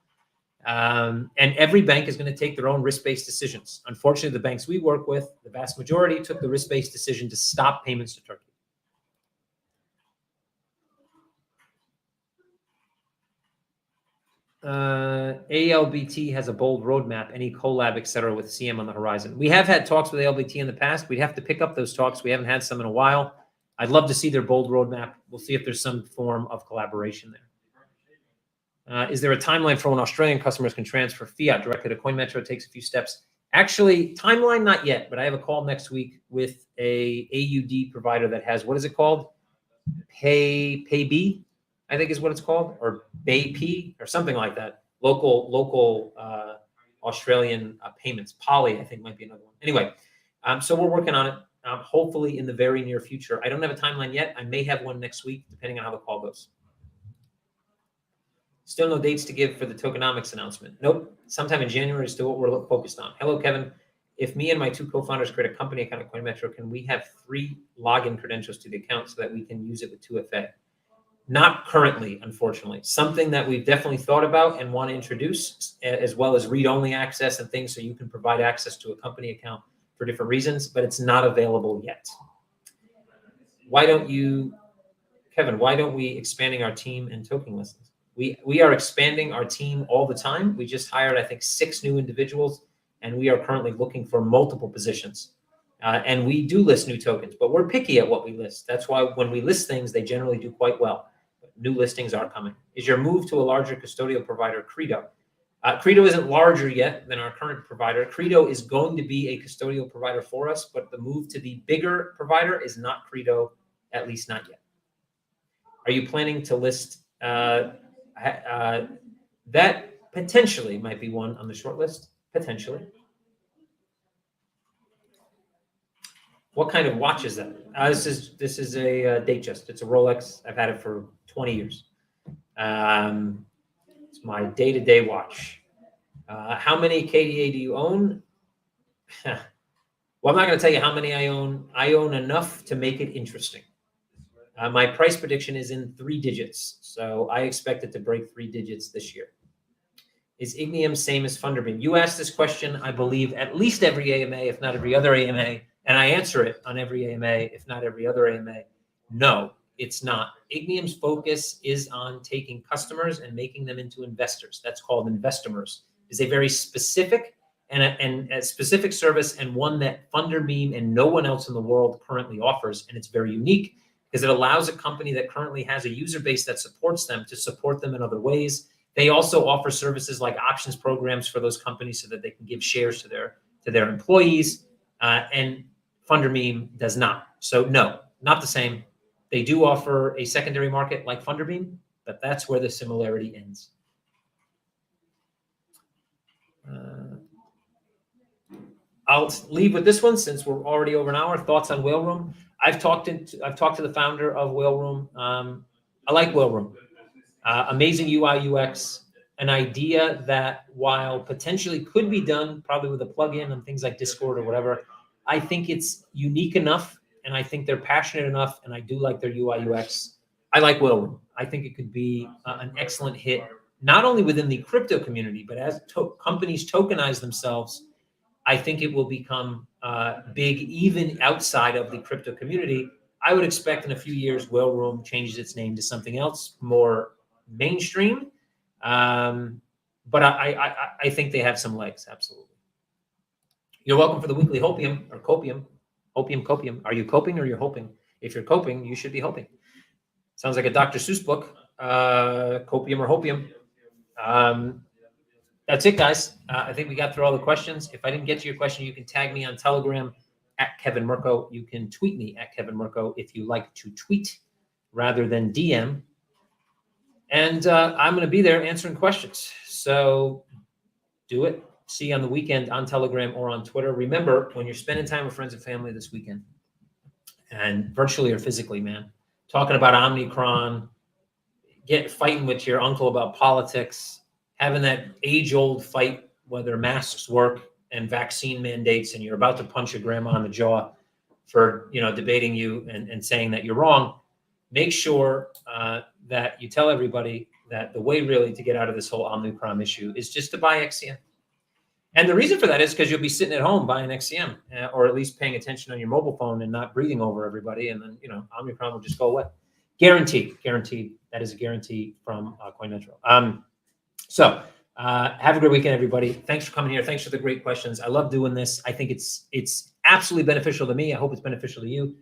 And every bank is going to take their own risk-based decisions. Unfortunately, the banks we work with, the vast majority, took the risk-based decision to stop payments to Turkey. ALBT has a bold roadmap, any collab, et cetera, with CM on the horizon. We have had talks with ALBT in the past. We'd have to pick up those talks. We haven't had some in a while. I'd love to see their bold roadmap. We'll see if there's some form of collaboration there. Is there a timeline for when Australian customers can transfer fiat directly to CoinMetro? It takes a few steps. Actually, timeline, not yet, but I have a call next week with a AUD provider that has, what is it called? PayB, I think is what it's called, or BayP, or something like that. Local Australian payments. Poly, I think, might be another one. Anyway, so we're working on it. Hopefully in the very near future. I don't have a timeline yet. I may have one next week, depending on how the call goes. Still no dates to give for the tokenomics announcement. Nope. Sometime in January is still what we're focused on. Hello, Kevin. If me and my two co-founders create a company account at CoinMetro, can we have 3 login credentials to the account so that we can use it with 2FA? Not currently, unfortunately. Something that we've definitely thought about and want to introduce, as well as read-only access and things so you can provide access to a company account for different reasons, but it's not available yet. Why don't you, Kevin, why don't we expanding our team and token listings? We are expanding our team all the time. We just hired, I think, 6 new individuals, and we are currently looking for multiple positions. And we do list new tokens, but we're picky at what we list. That's why when we list things, they generally do quite well. New listings are coming. Is your move to a larger custodial provider Credo? Credo isn't larger yet than our current provider. Credo is going to be a custodial provider for us, but the move to the bigger provider is not Credo, at least not yet. Are you planning to list? That potentially might be one on the short list, potentially. What kind of watch is that? This is a Datejust. It's a Rolex. I've had it for 20 years. It's my day-to-day watch. How many KDA do you own? Well, I'm not going to tell you how many I own. I own enough to make it interesting. My price prediction is in 3 digits, so I expect it to break 3 digits this year. Is Ignium same as Funderbeam? You asked this question, I believe, at least every AMA, if not every other AMA, and I answer it on every AMA, if not every other AMA. No, it's not. Ignium's focus is on taking customers and making them into investors. That's called Investomers. It's a very specific and a specific service, and one that Funderbeam and no one else in the world currently offers, and it's very unique because it allows a company that currently has a user base that supports them to support them in other ways. They also offer services like options programs for those companies so that they can give shares to their employees, and Funderbeam does not. So no, not the same. They do offer a secondary market like Funderbeam, but that's where the similarity ends. I'll leave with this one since we're already over an hour. Thoughts on Whale Room? I've talked to the founder of Whale Room. I like Whale Room. Amazing UI UX, an idea that while potentially could be done probably with a plugin and things like Discord or whatever, I think it's unique enough, and I think they're passionate enough, and I do like their UI UX. I like Whale Room. I think it could be an excellent hit, not only within the crypto community, but as companies tokenize themselves, I think it will become big even outside of the crypto community. I would expect in a few years, Whale Room changes its name to something else more mainstream. But I think they have some legs, absolutely. You're welcome for the weekly hopium or copium. Hopium. Are you coping or you're hoping? If you're coping, you should be hoping. Sounds like a Dr. Seuss book, copium or hopium. That's it, guys. I think we got through all the questions. If I didn't get to your question, you can tag me on Telegram at Kevin Mirko. You can tweet me at Kevin Mirko if you like to tweet rather than DM. And I'm going to be there answering questions. So do it. See you on the weekend on Telegram or on Twitter. Remember, when you're spending time with friends and family this weekend, and virtually or physically, man, talking about Omicron, fighting with your uncle about politics, having that age-old fight whether masks work and vaccine mandates, and you're about to punch your grandma in the jaw for debating you and saying that you're wrong, make sure that you tell everybody that the way really to get out of this whole Omicron issue is just to buy XCM. And the reason for that is because you'll be sitting at home buying XCM, or at least paying attention on your mobile phone and not breathing over everybody, and then Omicron will just go away. Guaranteed. That is a guarantee from CoinMetro. So have a great weekend, everybody. Thanks for coming here. Thanks for the great questions. I love doing this. I think it's absolutely beneficial to me. I hope it's beneficial to you.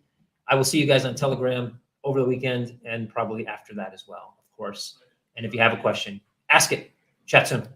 I will see you guys on Telegram over the weekend and probably after that as well, of course. And if you have a question, ask it. Chat soon.